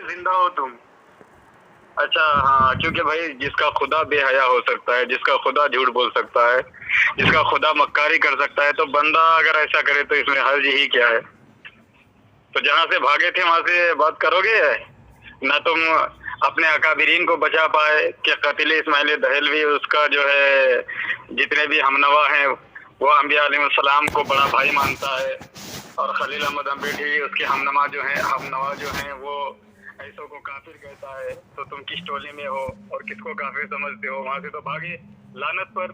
زندہ ہو تم؟ اچھا ہاں، کیونکہ بھائی جس کا خدا بے حیا ہو سکتا ہے، جس کا خدا جھوٹ بول سکتا ہے، جس کا خدا مکاری کر سکتا ہے، تو بندہ اگر ایسا کرے تو اس میں حرج ہی کیا ہے؟ تو جہاں سے بھاگے تھے وہاں سے بات کرو گے؟ نہ تم اپنے اکابرین کو بچا پائے کہ قتل اسماعیل دہلوی اس کا جو ہے جتنے بھی ہم نوا ہیں وہ انبیاء علیہ السلام کو بڑا بھائی مانتا ہے، اور خلیل احمد امبیڈی اس کے ہم نوا جو ہیں وہ ایسوں کو کافر کہتا ہے، تو تم کس ٹولی میں ہو اور کس کو کافر سمجھتے ہو؟ وہاں سے تو بھاگے لعنت پر۔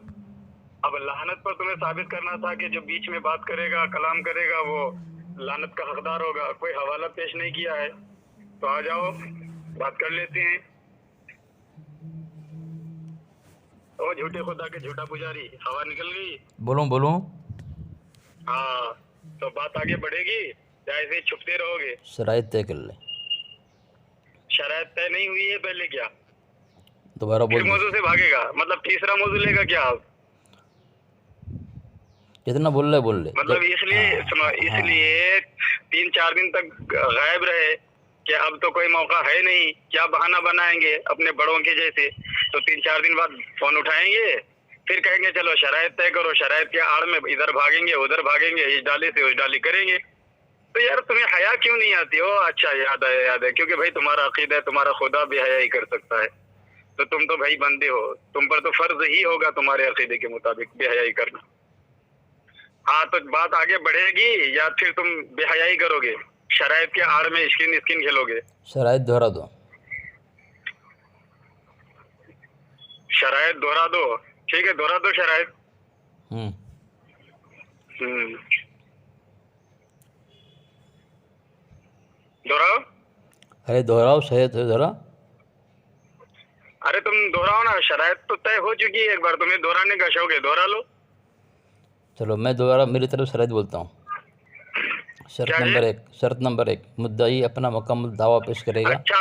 اب لعنت پر تمہیں ثابت کرنا تھا کہ جو بیچ میں بات کرے گا، کلام کرے گا، وہ لعنت کا حقدار ہوگا۔ کوئی حوالہ پیش نہیں کیا ہے، تو آ جاؤ بات کر لیتے ہیں۔ او جھوٹے خدا کے جھوٹا پجاری، ہوا نکل گئی؟ بولوں ہاں، تو بات آگے بڑھے گی یا ایسے ہی چھپتے رہو گے؟ شرائط طے کر لیں۔ شرائط طے نہیں ہوئی ہے پہلے کیا؟ دوبارہ پھر بول موضوع سے بھاگے گا، مطلب تیسرا موضوع لے گا کیا آپ؟ جتنا بول رہے مطلب اس لیے 3-4 دن تک غائب رہے کہ اب تو کوئی موقع ہے نہیں، کیا بہانہ بنائیں گے اپنے بڑوں کے جیسے؟ تو 3-4 دن بعد فون اٹھائیں گے، پھر کہیں گے چلو شرائط طے کرو، شرائط کے آڑ میں ادھر بھاگیں گے ادھر بھاگیں گے، اس ڈالی سے اس ڈالی کریں گے۔ تو یار تمہیں حیا کیوں نہیں آتی ہو؟ اچھا یاد ہے، کیونکہ بھائی تمہارا عقیدہ ہے تمہارا خدا بے حیا ہی کر سکتا ہے، تو تم تو بھائی بندے ہو، تم پر تو فرض ہی ہوگا تمہارے عقیدے کے مطابق بے حیائی کرنا۔ ہاں تو بات آگے بڑھے گی یا پھر تم بے حیائی کرو گے، شرائط کے آڑ میں اسکن کھیلو گے؟ شرائط دہرا دو۔ شرائط دہرا دو، ٹھیک ہے دہرا دو شرائط۔ دہراؤ۔ ارے دہراؤ، صحیح ہے ذرا۔ ارے تم دہراؤ نا، شرائط تو طے ہو چکی ہے ایک بار، تمہیں دہرانے کا شوق ہے، دہرا لو۔ چلو میں دوبارہ میری طرف شرائط بولتا ہوں۔ شرط نمبر ایک، مدعی اپنا مکمل دعویٰ پیش کرے گا۔ اچھا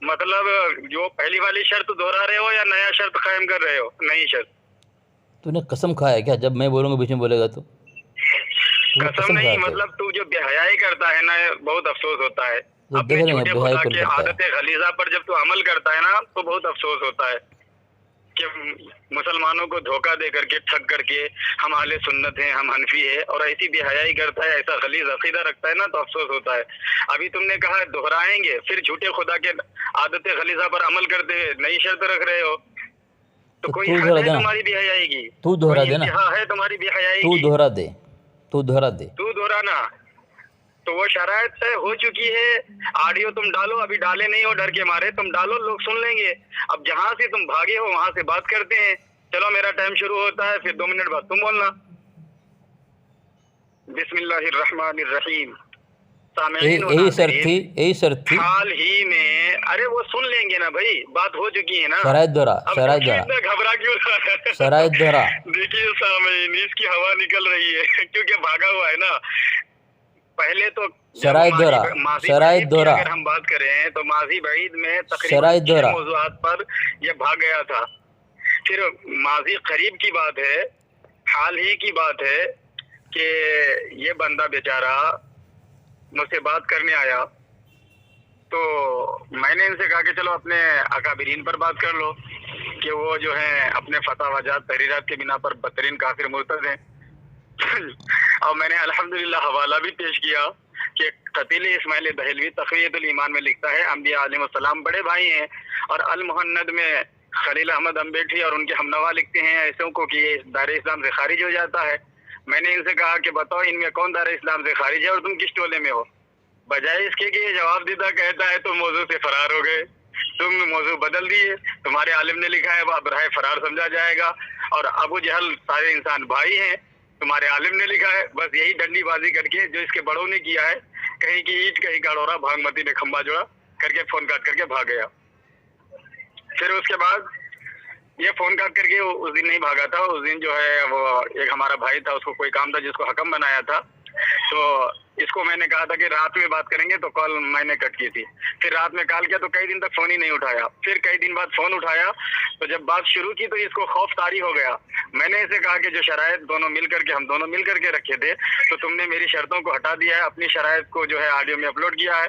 مطلب جو پہلی والی شرط دہرا رہے ہو یا نیا شرط قائم کر رہے ہو؟ نئی شرط۔ تو نے قسم کھایا کیا جب میں بولوں گا بیچ میں بولے گا تو؟ قسم نہیں، مطلب تو جو بے حیائی کرتا ہے نا، بہت افسوس ہوتا ہے اپنے جھوٹے خدا کے عادت غلیظہ پر، جب تو عمل کرتا ہے نا تو بہت افسوس ہوتا ہے کہ مسلمانوں کو دھوکہ دے کر کے ٹھگ کر کے ہم اہل سنت ہیں، ہم حنفی ہے، اور ایسی بے حیائی کرتا ہے، ایسا غلیظ عقیدہ رکھتا ہے نا، تو افسوس ہوتا ہے۔ ابھی تم نے کہا دہرائیں گے، پھر جھوٹے خدا کے عادت غلیظہ پر عمل کرتے ہوئے نئی شرط رکھ رہے ہو، تو کوئی حد ہے تمہاری بے حیائی کی؟ تو دہرا کوئی دے نا، انتہا ہے تمہاری بے حیائی کی؟ تو دہرا دے، تو دہرا دے۔ تو دہرانا، تو وہ شرائط طے ہو چکی ہے۔ آڈیو تم ڈالو، ابھی ڈالے نہیں ہو ڈر کے مارے، تم ڈالو لوگ سن لیں گے۔ اب جہاں سے تم بھاگے ہو وہاں سے بات کرتے ہیں۔ چلو میرا ٹائم شروع ہوتا ہے، پھر 2 منٹ بعد تم بولنا۔ بسم اللہ الرحمن الرحیم۔ سامعین و یہی شرط تھی۔ حال ہی میں، ارے وہ سن لیں گے نا بھائی، بات ہو چکی ہے نا۔ شرائط دہرا، شرائط دہرا، اتنا گھبرا کیوں رہا ہے؟ شرائط دہرا۔ دیکھیے سامعین، اس کی ہوا نکل رہی ہے کیونکہ بھاگا ہوا ہے نا۔ پہلے تو شرائط دہرا، شرائط دہرا، اگر ہم بات کریں تو ماضی بعید میں تقریباً 6 موضوعات پر یہ بھاگ گیا تھا۔ پھر ماضی قریب کی بات ہے، حال ہی کی بات ہے کہ یہ بندہ بیچارہ مجھ سے بات کرنے آیا، تو میں نے ان سے کہا کہ چلو اپنے اکابرین پر بات کر لو کہ وہ جو ہیں اپنے فتح وجات تحریرات کے بنا پر بدترین کافر مرتد ہیں۔ اور میں نے الحمدللہ حوالہ بھی پیش کیا کہ قتیل اسماعیل دہلوی تقویۃ الایمان میں لکھتا ہے انبیاء علیہ السلام بڑے بھائی ہیں، اور المہند میں خلیل احمد امبیڈی اور ان کے ہمنوا لکھتے ہیں ایسوں کو کہ یہ دار اسلام سے خارج ہو جاتا ہے۔ میں نے ان سے کہا کہ بتاؤ ان میں کون دار اسلام سے خارج ہے اور تم کس ٹولے میں ہو؟ بجائے اس کے کہ یہ جواب دیتا کہتا ہے تو موضوع سے فرار ہو گئے، تم موضوع بدل دیے۔ تمہارے عالم نے لکھا ہے وہ براہ فرار سمجھا جائے گا، اور ابو جہل سارے انسان بھائی ہیں، تمہارے عالم نے لکھا ہے۔ بس یہی ڈنڈی بازی کر کے جو اس کے بڑوں نے کیا ہے، کہیں کی اینٹ کہیں کا ڈورا، بھاگمتی نے کھمبا جوڑا کر کے فون کاٹ کر کے بھاگ گیا۔ پھر اس کے بعد یہ فون کاٹ کر کے اس دن نہیں بھاگا تھا، اس دن جو ہے وہ ایک ہمارا بھائی تھا، اس کو کوئی کام تھا جس کو حکم بنایا تھا، تو اس کو میں نے کہا تھا کہ رات میں بات کریں گے، تو کال میں نے کٹ کی تھی۔ پھر رات میں کال کیا تو کئی دن تک فون ہی نہیں اٹھایا، پھر کئی دن بعد فون اٹھایا، تو جب بات شروع کی تو اس کو خوف طاری ہو گیا۔ میں نے اسے کہا کہ جو شرائط ہم دونوں مل کر کے رکھے تھے، تو تم نے میری شرطوں کو ہٹا دیا ہے، اپنی شرائط کو جو ہے آڈیو میں اپلوڈ کیا ہے،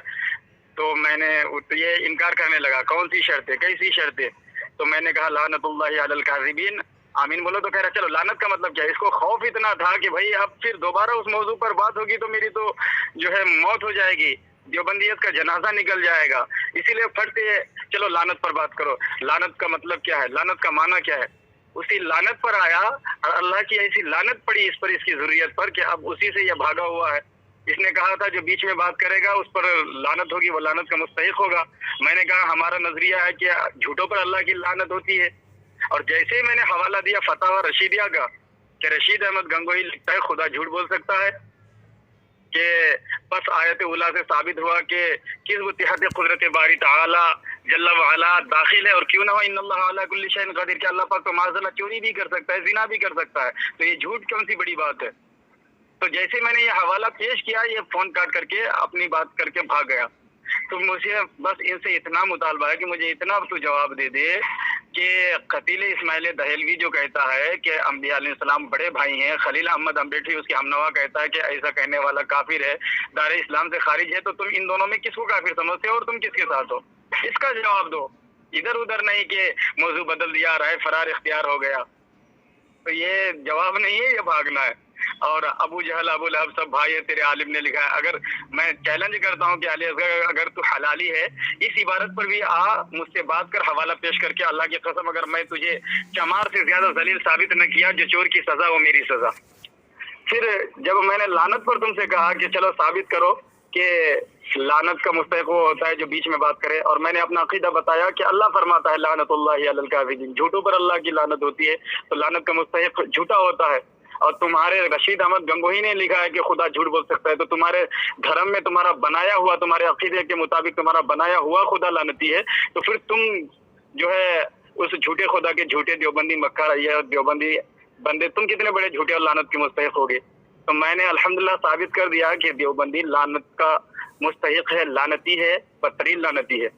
تو میں نے یہ انکار کرنے لگا، کون سی شرطیں، کیسی شرطیں؟ تو میں نے کہا لعنت اللہ علی الکاذبین، آمین بولو۔ تو کہہ رہا چلو لعنت کا مطلب کیا ہے؟ اس کو خوف اتنا تھا کہ بھائی اب پھر دوبارہ اس موضوع پر بات ہوگی تو میری تو جو ہے موت ہو جائے گی، دیوبندیت کا جنازہ نکل جائے گا، اسی لیے پھٹتے چلو لعنت پر بات کرو۔ لعنت کا مطلب کیا ہے، لعنت کا معنی کیا ہے؟ اسی لعنت پر آیا اور اللہ کی ایسی لعنت پڑی اس پر، اس کی ذریت پر، کہ اب اسی سے یہ بھاگا ہوا ہے۔ اس نے کہا تھا جو بیچ میں بات کرے گا اس پر لعنت ہوگی، وہ لعنت کا مستحق ہوگا۔ میں نے کہا ہمارا نظریہ ہے کہ جھوٹوں پر اللہ کی لعنت ہوتی ہے، اور جیسے ہی میں نے حوالہ دیا فتاوی رشیدیہ کا کہ رشید احمد گنگوہی لکھتا ہے خدا جھوٹ بول سکتا ہے، کہ پس آیت اولا سے ثابت ہوا کہ کس تحت قدرت باری تعالی جل وعلا داخل ہے، اور کیوں نہ ہو ان اللہ علی کل شیء قدیر، کہ اللہ پاک تو معاذ اللہ چوری بھی کر سکتا ہے، زنا بھی کر سکتا ہے، تو یہ جھوٹ کون سی بڑی بات ہے؟ تو جیسے میں نے یہ حوالہ پیش کیا، یہ فون کاٹ کر کے اپنی بات کر کے بھاگ گیا۔ تو مجھے بس ان سے اتنا مطالبہ ہے کہ مجھے اتنا تو جواب دے دے کہ قتیل اسماعیل دہلوی جو کہتا ہے کہ انبیاء علیہ السلام بڑے بھائی ہیں، خلیل احمد امبیٹھی اس کے ہمنوا کہتا ہے کہ ایسا کہنے والا کافر ہے، دار اسلام سے خارج ہے، تو تم ان دونوں میں کس کو کافر سمجھتے ہو اور تم کس کے ساتھ ہو؟ اس کا جواب دو، ادھر ادھر نہیں کہ موضوع بدل دیا، رائے فرار اختیار ہو گیا۔ تو یہ جواب نہیں ہے، یہ بھاگنا ہے۔ اور ابو جہل ابو لہب سب بھائی ہے، تیرے عالم نے لکھا ہے۔ اگر میں چیلنج کرتا ہوں کہ علی اصغر اگر تو حلالی ہے، اس عبارت پر بھی آ مجھ سے بات کر، حوالہ پیش کر کے، اللہ کی قسم اگر میں تجھے چمار سے زیادہ ذلیل ثابت نہ کیا، جو چور کی سزا وہ میری سزا۔ پھر جب میں نے لعنت پر تم سے کہا کہ چلو ثابت کرو کہ لعنت کا مستحق وہ ہوتا ہے جو بیچ میں بات کرے، اور میں نے اپنا عقیدہ بتایا کہ اللہ فرماتا ہے لعنت اللہ علی الکاذبین، جھوٹوں پر اللہ کی لعنت ہوتی ہے، تو لعنت کا مستحق جھوٹا ہوتا ہے۔ اور تمہارے رشید احمد گنگوہی نے لکھا ہے کہ خدا جھوٹ بول سکتا ہے، تو تمہارے دھرم میں تمہارا بنایا ہوا، تمہارے عقیدے کے مطابق تمہارا بنایا ہوا خدا لعنتی ہے، تو پھر تم جو ہے اس جھوٹے خدا کے جھوٹے دیوبندی مکہ یہ دیوبندی بندے، تم کتنے بڑے جھوٹے اور لعنت کے مستحق ہوگے؟ تو میں نے الحمدللہ ثابت کر دیا کہ دیوبندی لعنت کا مستحق ہے، لعنتی ہے، بدترین لعنتی ہے۔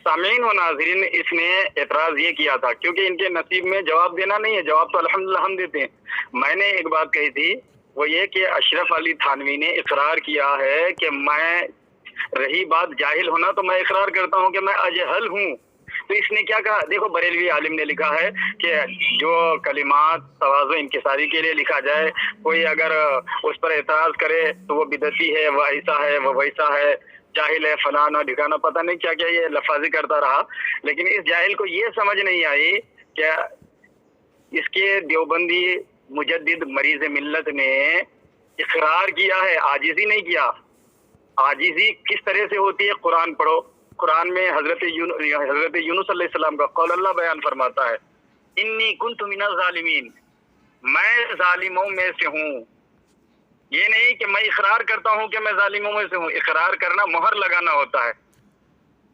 سامعین و ناظرین، اس نے اعتراض یہ کیا تھا کیونکہ ان کے نصیب میں جواب دینا نہیں ہے، جواب تو الحمدللہ ہم دیتے ہیں۔ میں نے ایک بات کہی تھی، وہ یہ کہ اشرف علی تھانوی نے اقرار کیا ہے کہ میں، رہی بات جاہل ہونا، تو میں اقرار کرتا ہوں کہ میں اجہل ہوں۔ تو اس نے کیا کہا؟ دیکھو بریلوی عالم نے لکھا ہے کہ جو کلمات تواضع انکساری کے لیے لکھا جائے، کوئی اگر اس پر اعتراض کرے تو وہ بدعتی ہے، وہ ایسا ہے، وہ ویسا ہے، جاہل ہے، فلانا ڈھکانا، پتہ نہیں کیا کیا یہ لفاظی کرتا رہا، لیکن اس جاہل کو یہ سمجھ نہیں آئی کہ اس کے دیوبندی مجدد مریض ملت نے اقرار کیا ہے، عاجزی نہیں کیا۔ عاجزی کس طرح سے ہوتی ہے؟ قرآن پڑھو، قرآن میں حضرت یونس علیہ السلام کا قول اللہ بیان فرماتا ہے، انی کنت من الظالمین، میں ظالموں میں سے ہوں۔ یہ نہیں کہ میں اقرار کرتا ہوں کہ میں ظالموں میں سے ہوں، اقرار کرنا مہر لگانا ہوتا ہے۔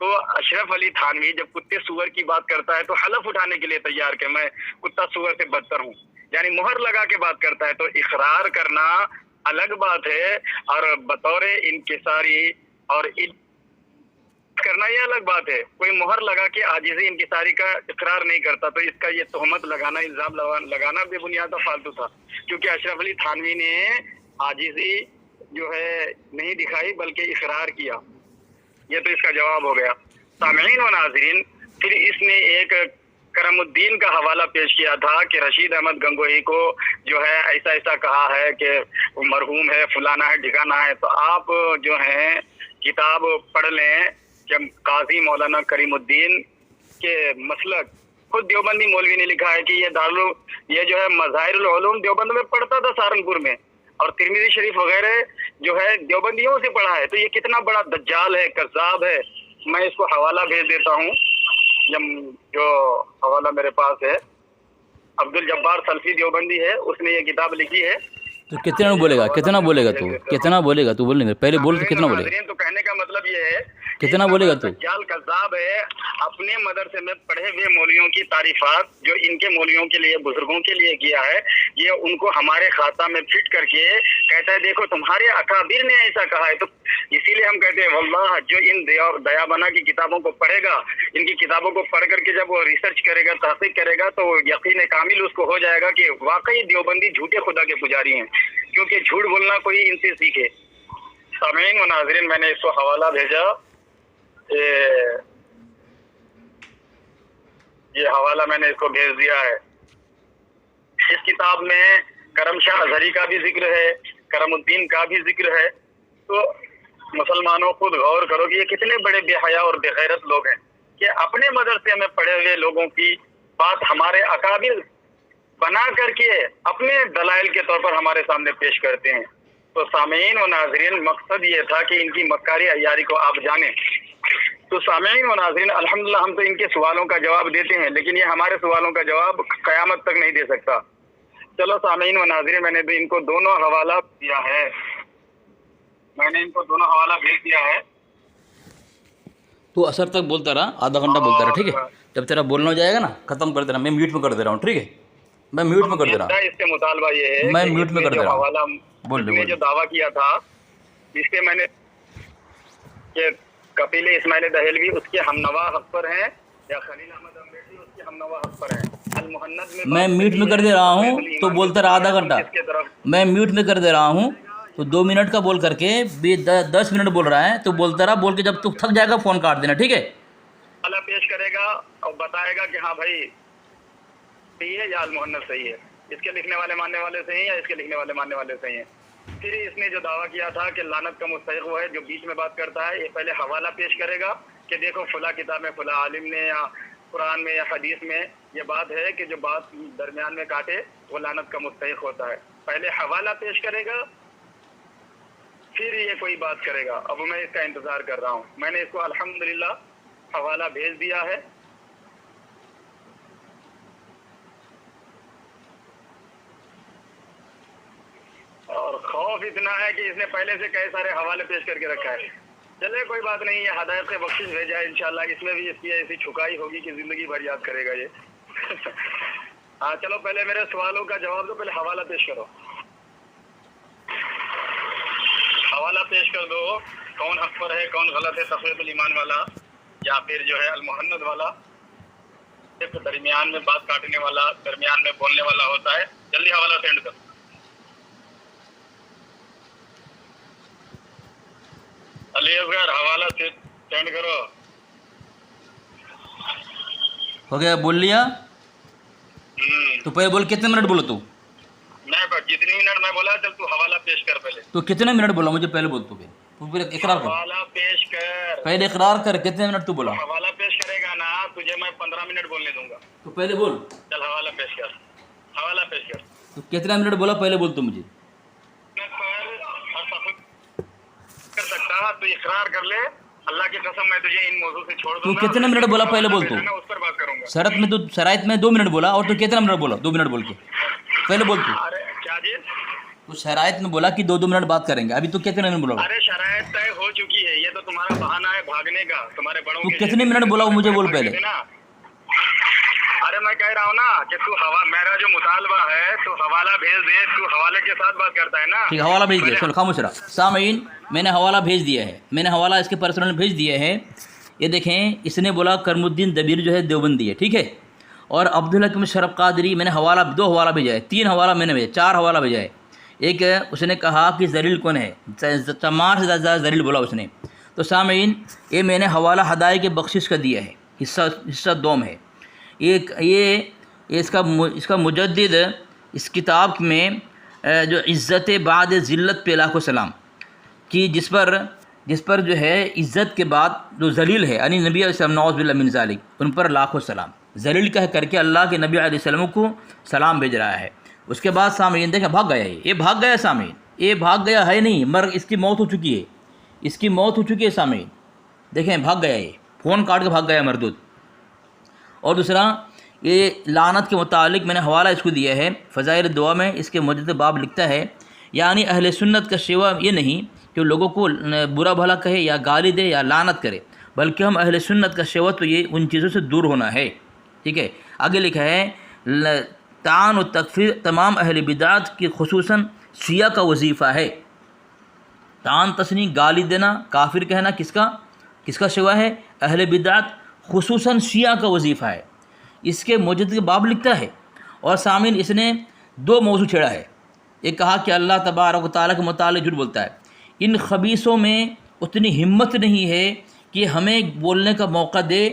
تو اشرف علی تھانوی جب کتے سور کی بات کرتا ہے تو حلف اٹھانے کے لیے تیار کہ میں کتا سور سے بدتر ہوں، یعنی مہر لگا کے بات کرتا ہے۔ تو اقرار کرنا الگ بات ہے، اور بطور انکساری اور کرنا یہ الگ بات ہے۔ کوئی مہر لگا کے عاجزی انکساری کا اقرار نہیں کرتا، تو اس کا یہ تہمت لگانا، الزام لگانا بے بنیاد فالتو تھا، کیونکہ اشرف علی تھانوی نے عاجزی جو ہے نہیں دکھائی بلکہ اقرار کیا۔ یہ تو اس کا جواب ہو گیا۔ سامعین و ناظرین، پھر اس نے ایک کرم الدین کا حوالہ پیش کیا تھا کہ رشید احمد گنگوہی کو جو ہے ایسا ایسا کہا ہے کہ وہ مرحوم ہے، فلانا ہے، ڈھکانا ہے۔ تو آپ جو ہیں کتاب پڑھ لیں کہ قاضی مولانا کریم الدین کے مسلک، خود دیوبندی مولوی نے لکھا ہے کہ یہ جو ہے مظاہر العلوم دیوبند میں پڑھتا تھا، سہارنپور میں، اور ترمذی شریف وغیرہ جو ہے دیوبندیوں سے پڑھا ہے۔ تو یہ کتنا بڑا دجال ہے، کذاب ہے۔ میں اس کو حوالہ بھیج دیتا ہوں، جو حوالہ میرے پاس ہے، عبد الجبار سلفی دیوبندی ہے، اس نے یہ کتاب لکھی ہے۔ تو کتنا بولے گا تو بولنے میں پہلے بول، تو کتنا بولے گا؟ تو کہنے کا مطلب یہ ہے کتنا بولے گا تو؟ دجال کذاب ہے۔ اپنے مدرسے میں پڑھے ہوئے مولویوں کی تعریفات جو ان کے مولویوں کے لیے، بزرگوں کے لیے کیا ہے، یہ ان کو ہمارے خاطہ میں فٹ کر کے کہتا ہے دیکھو تمہارے اکابر نے ایسا کہا ہے۔ تو اسی لیے ہم کہتے ہیں واللہ جو ان دیابنا کی کتابوں کو پڑھے گا، ان کی کتابوں کو پڑھ کر کے جب وہ ریسرچ کرے گا، تحقیق کرے گا، تو یقین کامل اس کو ہو جائے گا کہ واقعی دیوبندی جھوٹے خدا کے پجاری ہیں، کیونکہ جھوٹ بولنا کوئی ان سے سیکھے۔ سامعین و ناظرین، میں نے اس کو حوالہ بھیجا یہ حوالہ میں نے اس کو بھیج دیا ہے. اس کتاب میں کرم شاہ اظہری کا بھی ذکر ہے, کرم الدین کا بھی ذکر ہے. تو مسلمانوں خود غور کرو کہ یہ کتنے بڑے بے حیا اور بے غیرت لوگ ہیں کہ اپنے مدرسے میں پڑھے ہوئے لوگوں کی بات ہمارے اکابر بنا کر کے اپنے دلائل کے طور پر ہمارے سامنے پیش کرتے ہیں. تو سامعین و ناظرین, مقصد یہ تھا کہ ان کی مکاری عیاری کو آپ جانیں. تو سامعین و ناظرین, الحمدللہ ہم تو ان کے سوالوں کا جواب دیتے ہیں, لیکن یہ ہمارے سوالوں کا جواب قیامت تک نہیں دے سکتا. چلو سامعین و ناظرین, میں نے ان کو دونوں حوالہ دیا ہے, میں نے ان کو دونوں حوالہ بھیج دیا ہے. تو اثر تک بولتا رہا, آدھا گھنٹہ بولتا رہا, ٹھیک ہے. جب تیرا بولنا ہو جائے گا نا, ختم کر دینا. میں میوٹ میں کر دے رہا ہوں, ٹھیک ہے, میں میوٹ میں کر دے رہا ہوں. اس سے مطالبہ یہ ہے میں میوٹ میں کر دے رہا ہوں. حوالہ میں جو دعویٰ کیا تھا اس کے میں نے کہ کپیل اسماعیل دہلوی اس کے ہم نوا حق پر ہیں یا خلیل احمد امریٹی اس کے ہم نوا حق پر ہیں. المحنت میں میوٹ میں کر دے رہا ہوں تو بولتا رہا آدھا گھنٹہ. میں میوٹ میں کر دے رہا ہوں تو 2 منٹ کا بول کر کے 10 منٹ بول رہا ہے, تو بولتا رہا, بول کے جب تو تھک جائے گا فون کاٹ دینا, ٹھیک ہے. حوالہ پیش کرے گا اور بتائے گا کہ ہاں بھائی صحیح ہے یا المحنت صحیح ہے, اس کے لکھنے والے ماننے والے صحیح ہیں یا اس کے لکھنے والے ماننے والے صحیح ہیں. پھر اس نے جو دعویٰ کیا تھا کہ لعنت کا مستحق وہ ہے جو بیچ میں بات کرتا ہے, یہ پہلے حوالہ پیش کرے گا کہ دیکھو فلاں کتاب میں فلاں عالم نے یا قرآن میں یا حدیث میں یہ بات ہے کہ جو بات درمیان میں کاٹے وہ لعنت کا مستحق ہوتا ہے. پہلے حوالہ پیش کرے گا پھر یہ کوئی بات کرے گا. اب میں اس کا انتظار کر رہا ہوں. میں نے اس کو الحمدللہ حوالہ بھیج دیا ہے. اور خوف اتنا ہے کہ اس نے پہلے سے کئی سارے حوالے پیش کر کے رکھا ہے. چلے کوئی بات نہیں, یہ ہدایت سے بخشش بھیجا ہے انشاءاللہ. اس میں بھی اس کی ایسی چھکائی ہوگی کہ زندگی بھر یاد کرے گا یہ. ہاں چلو پہلے میرے سوالوں کا جواب دو, پہلے حوالہ پیش کرو. حوالہ پیش کر دو, کون حق پر ہے کون غلط ہے, تقویۃ الایمان والا یا پھر جو ہے المحنت والا, درمیان میں بات کاٹنے والا, درمیان میں بولنے والا ہوتا ہے. جلدی حوالہ سینڈ کر. علی اصغر حوالہ سینڈ کرو. ہو گیا, بول لیا. تو پہلے بول کتنے منٹ بولو تو. میں جتنی منٹ میں بولا, چل تو حوالہ پیش کر پہلے. تو کتنے منٹ بولا مجھے پہلے بول. تو پھر اقرار کر, حوالہ پیش کر پہلے اقرار کر. کتنے منٹ تو بولا. حوالہ پیش کرے گا نا تجھے میں 15 منٹ بولنے دوں گا. تو پہلے بول. چل حوالہ پیش کر, حوالہ پیش کر. تو کتنا منٹ بولا پہلے بول تو مجھے. کر سکتا تو اقرار کر لے, اللہ کی قسم میں تجھے ان موضوع سے چھوڑ دوں تو گا. کتنے منٹ بولا پہلے بول. تو اس پر بات کروں گا. شرط میں تو شرائط میں 2 منٹ بولا, اور تو کتنا منٹ بولا. 2 منٹ بول کے پہلے بول. تو ارے کیا جی, تو شرائط میں بولا کہ 2 منٹ بات کریں گے. ابھی تو کتنے منٹ بولا. ارے شرائط طے ہو چکی ہے, یہ تو تمہارا بہانہ ہے بھاگنے کا. تمہارے بڑوں تو کتنے منٹ بولا وہ مجھے بول پہلے. ارے میں کہہ رہا ہوں نا کہ تو میرا جو مطالبہ ہے تو حوالہ بھیج دے. تو حوالے کے ساتھ بات کرتا ہے نا. ٹھیک, حوالہ بھیج دیا. چلو خاموش رہا. سامعین, میں نے حوالہ بھیج دیا ہے. میں نے حوالہ اس کے پرسنل بھیج دیا ہے. یہ دیکھیں, اس نے بولا کرم الدین دبیر جو ہے دیوبندی ہے, ٹھیک ہے. اور عبدالحکیم شرف قادری, میں نے حوالہ 2 حوالہ بھیجا ہے. 3 حوالہ میں نے بھیجا, 4 حوالہ بھیجا ہے. ایک اس نے کہا کہ ذلیل کون ہے, تمام سے زیادہ ذلیل بولا اس نے. تو سامعین, یہ میں نے حوالہ ہدایت کے بخشش کا دیا ہے, حصہ دوم ہے. یہ اس کا مجدد اس کتاب میں جو عزت بعد ذلت پہ لاکھوں سلام کہ جس پر جو ہے عزت کے بعد جو ذلیل ہے, یعنی نبی علیہ السلام نعوذ باللہ من ذالک, ان پر لاکھوں سلام. ذلیل کہہ کر کے اللہ کے نبی علیہ السلام کو سلام بھیج رہا ہے. اس کے بعد سامعین دیکھیں, بھاگ گیا. یہ بھاگ گیا سامعین, یہ بھاگ گیا ہے نہیں, اس کی موت ہو چکی ہے. اس کی موت ہو چکی ہے سامعین. دیکھیں بھاگ گیا, یہ فون کاٹ کے بھاگ گیا مردود. اور دوسرا, یہ لعنت کے متعلق میں نے حوالہ اس کو دیا ہے. فضائل دعا میں اس کے مجدد باب لکھتا ہے, یعنی اہل سنت کا شیوا یہ نہیں کہ لوگوں کو برا بھلا کہے یا گالی دے یا لعنت کرے, بلکہ ہم اہل سنت کا شیوا تو یہ ان چیزوں سے دور ہونا ہے. ٹھیک ہے. آگے لکھا ہے, تعان و تکفیر تمام اہل بدعت کی خصوصاً شیعہ کا وظیفہ ہے. تعان تسنی, گالی دینا, کافر کہنا کس کا شیوا ہے, اہل بدعت خصوصاً شیعہ کا وظیفہ ہے. اس کے مجدد کے باب لکھتا ہے. اور سامعین, اس نے 2 موضوع چھیڑا ہے. ایک کہا کہ اللہ تبارک و تعالیٰ کے متعلق جھوٹ بولتا ہے. ان خبیثوں میں اتنی ہمت نہیں ہے کہ ہمیں بولنے کا موقع دے،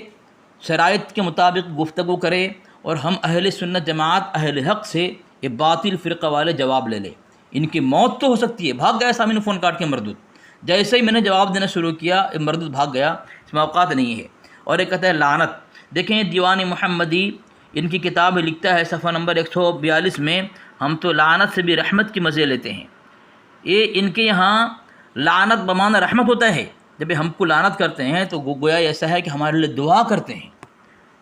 شرائط کے مطابق گفتگو کرے، اور ہم اہل سنت جماعت اہل حق سے یہ باطل فرقہ والے جواب لے لیں۔ ان کی موت تو ہو سکتی ہے۔ بھاگ گیا سامعین فون کاٹ کے مردود، جیسے ہی میں نے جواب دینا شروع کیا مردود بھاگ گیا، اس میں اوقات نہیں ہے۔ اور ایک کہتا ہے لعنت۔ دیکھیں دیوان محمدی ان کی کتاب میں لکھتا ہے صفحہ نمبر 142 میں، ہم تو لعنت سے بھی رحمت کی مزے لیتے ہیں۔ یہ ان کے یہاں لعنت بمعنی رحمت ہوتا ہے۔ جب ہم کو لعنت کرتے ہیں تو گویا ایسا ہے کہ ہمارے لیے دعا کرتے ہیں،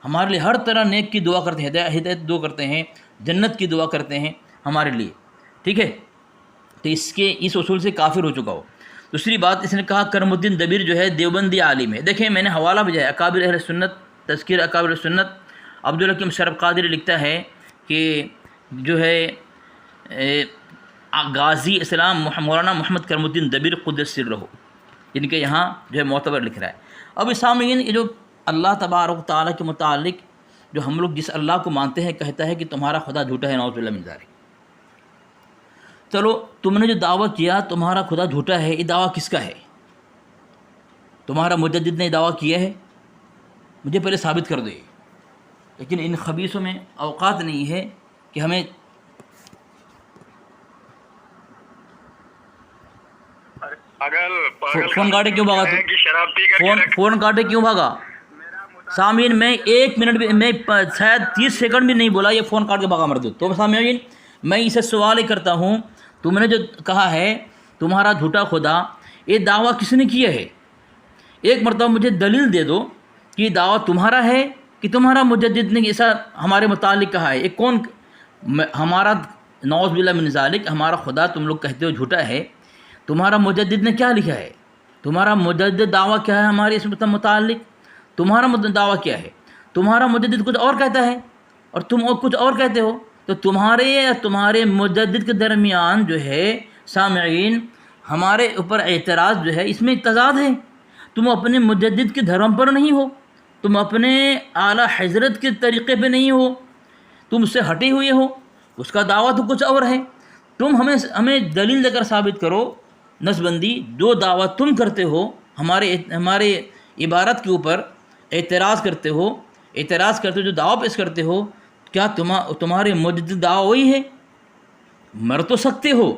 ہمارے لیے ہر طرح نیک کی دعا کرتے ہیں، ہدایت دعا کرتے ہیں، جنت کی دعا کرتے ہیں ہمارے لیے، ٹھیک ہے؟ تو اس اصول سے کافر ہو چکا ہو۔ دوسری بات اس نے کہا کرم الدین دبیر جو ہے دیوبندی عالم ہے۔ دیکھیں میں نے حوالہ بھیجا ہے اکابر اہل سنت، تذکیر اکابر سنت، عبدالحکیم شرف قادری لکھتا ہے کہ جو ہے غازی اسلام مولانا محمد کرم الدین دبیر قدس سرہ ان کے یہاں جو ہے معتبر لکھ رہا ہے۔ اب سامعین یہ جو اللہ تبارک و تعالیٰ کے متعلق جو ہم لوگ جس اللہ کو مانتے ہیں کہتا ہے کہ تمہارا خدا جھوٹا ہے، نعوذ باللہ من ذالک۔ چلو تم نے جو دعویٰ کیا تمہارا خدا جھوٹا ہے، یہ دعویٰ کس کا ہے؟ تمہارا مجدد نے دعویٰ کیا ہے؟ مجھے پہلے ثابت کر دو یہ۔ لیکن ان خبیثوں میں اوقات نہیں ہے کہ ہمیں فون کاٹے کیوں بھاگا فون کاٹے کیوں بھاگا؟ سامعین میں 1 منٹ بھی، میں شاید 30 سیکنڈ بھی نہیں بولا، یہ فون کاٹ کے بھاگا مردود۔ تو سامعین میں اسے سوال ہی کرتا ہوں، تم نے جو کہا ہے تمہارا جھوٹا خدا، یہ دعویٰ کس نے کیا ہے؟ ایک مرتبہ مجھے دلیل دے دو کہ یہ دعویٰ تمہارا ہے کہ تمہارا مجدد نے ایسا ہمارے متعلق کہا ہے۔ ایک کون ہمارا نعوذ باللہ من ذالک ہمارا خدا تم لوگ کہتے ہو جھوٹا ہے، تمہارا مجدد نے کیا لکھا ہے؟ تمہارا مجدد دعویٰ کیا ہے ہمارے اس متعلق؟ تمہارا دعویٰ کیا ہے؟ تمہارا مجدد کچھ اور کہتا ہے اور تم کچھ اور کہتے ہو۔ تو تمہارے مجدد کے درمیان جو ہے سامعین ہمارے اوپر اعتراض جو ہے، اس میں تضاد ہے۔ تم اپنے مجدد کے دھرم پر نہیں ہو، تم اپنے اعلیٰ حضرت کے طریقے پہ نہیں ہو، تم اس سے ہٹے ہوئے ہو، اس کا دعویٰ تو کچھ اور ہے۔ تم ہمیں دلیل دے کر ثابت کرو نسبندی، جو دعویٰ تم کرتے ہو ہمارے عبارت کے اوپر اعتراض کرتے ہو، جو دعویٰ پیش کرتے ہو، کیا تمہارے مجدد دعویٰ وہی ہے؟ مر تو سکتے ہو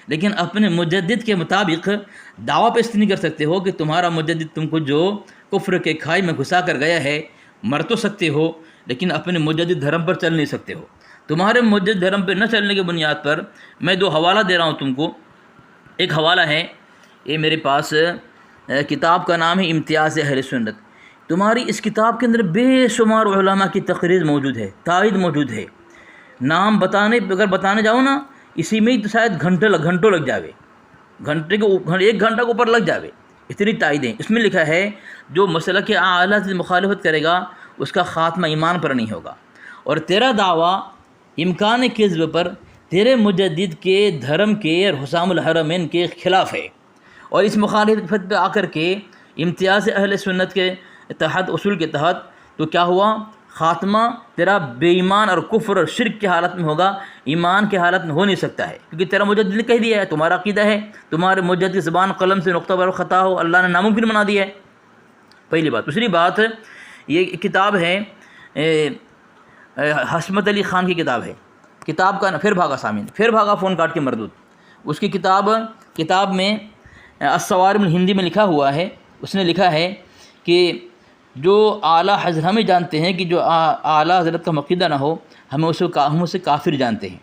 لیکن اپنے مجدد کے مطابق دعویٰ پیش نہیں کر سکتے ہو کہ تمہارا مجدد تم کو جو کفر کے کھائی میں گھسا کر گیا ہے۔ مر تو سکتے ہو لیکن اپنے مجدد دھرم پر چل نہیں سکتے ہو۔ تمہارے مجدد دھرم پہ نہ چلنے کی بنیاد پر میں 2 حوالہ دے رہا ہوں تم کو۔ ایک حوالہ ہے، یہ میرے پاس کتاب کا نام ہے امتیاز اہل سنت۔ تمہاری اس کتاب کے اندر بے شمار علماء کی تقریر موجود ہے، تائید موجود ہے۔ نام اگر بتانے جاؤ نا، اسی میں ہی تو شاید گھنٹوں لگ جاوے، 1 گھنٹہ کے اوپر لگ جاوے، اتنی تائیدیں۔ اس میں لکھا ہے جو مسلک اعلیٰ سے مخالفت کرے گا اس کا خاتمہ ایمان پر نہیں ہوگا، اور تیرا دعویٰ امکان کذب پر تیرے مجدد کے دھرم کے اور حسام الحرمین کے خلاف ہے، اور اس مخالفت پہ آ کر کے امتیاز اہل سنت کے تحت اصول کے تحت تو کیا ہوا؟ خاتمہ تیرا بے ایمان اور کفر اور شرک کی حالت میں ہوگا، ایمان کی حالت میں ہو نہیں سکتا ہے، کیونکہ تیرا مجدد نے کہہ دیا ہے، تمہارا عقیدہ ہے، تمہارے مجدد کی زبان قلم سے نقطہ پر خطا ہو اللہ نے ناممکن بنا دیا ہے، پہلی بات۔ دوسری بات، یہ کتاب ہے حشمت علی خان کی کتاب ہے، کتاب کا پھر بھاگا سامعین، پھر بھاگا فون کاٹ کے مردود۔ اس کی کتاب میں الصوارم الہندی میں لکھا ہوا ہے، اس نے لکھا ہے کہ جو اعلیٰ حضرت ہمیں جانتے ہیں کہ جو اعلیٰ حضرت کا عقیدہ نہ ہو ہم اسے کافر جانتے ہیں۔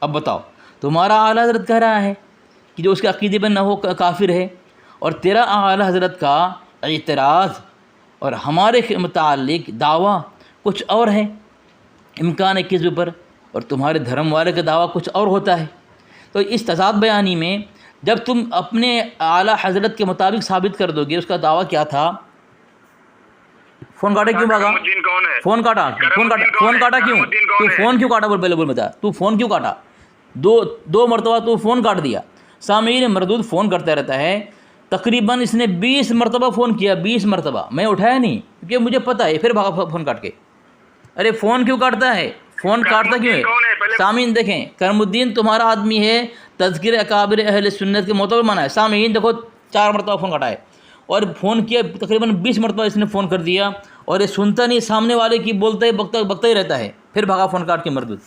اب بتاؤ، تمہارا اعلیٰ حضرت کہہ رہا ہے کہ جو اس کے عقیدے پر نہ ہو کافر ہے، اور تیرا اعلیٰ حضرت کا اعتراض اور ہمارے متعلق دعویٰ کچھ اور ہے امکان کذب پر، اور تمہارے دھرم والے کا دعویٰ کچھ اور ہوتا ہے۔ تو اس تضاد بیانی میں جب تم اپنے اعلیٰ حضرت کے مطابق ثابت کر دو گے اس کا دعویٰ کیا تھا۔ فون کاٹا کیوں بھاگا؟ فون کاٹا کیوں؟ تو فون کیوں کاٹا؟ پہلے بول بتا، تو فون کیوں کاٹا؟ دو مرتبہ تو فون کاٹ دیا۔ سامعین مردود فون کرتا رہتا ہے، تقریباً اس نے 20 مرتبہ فون کیا، 20 مرتبہ، میں اٹھایا نہیں کیونکہ مجھے پتہ ہے، پھر بھاگا فون کاٹ کے۔ ارے فون کیوں کاٹتا ہے؟ فون کاٹتا کیوں ہے؟ سامعین دیکھیں، کرم الدین تمہارا آدمی ہے، تذکیر اکابر اہل سنت کے معتبر مانا ہے۔ سامعین دیکھو 4 مرتبہ فون کاٹا ہے، اور فون کیا تقریباً 20 مرتبہ اس نے فون کر دیا اور یہ سنتا نہیں، سامنے والے کی بولتا ہی بکتا ہی رہتا ہے، پھر بھاگا فون کاٹ کے مردود.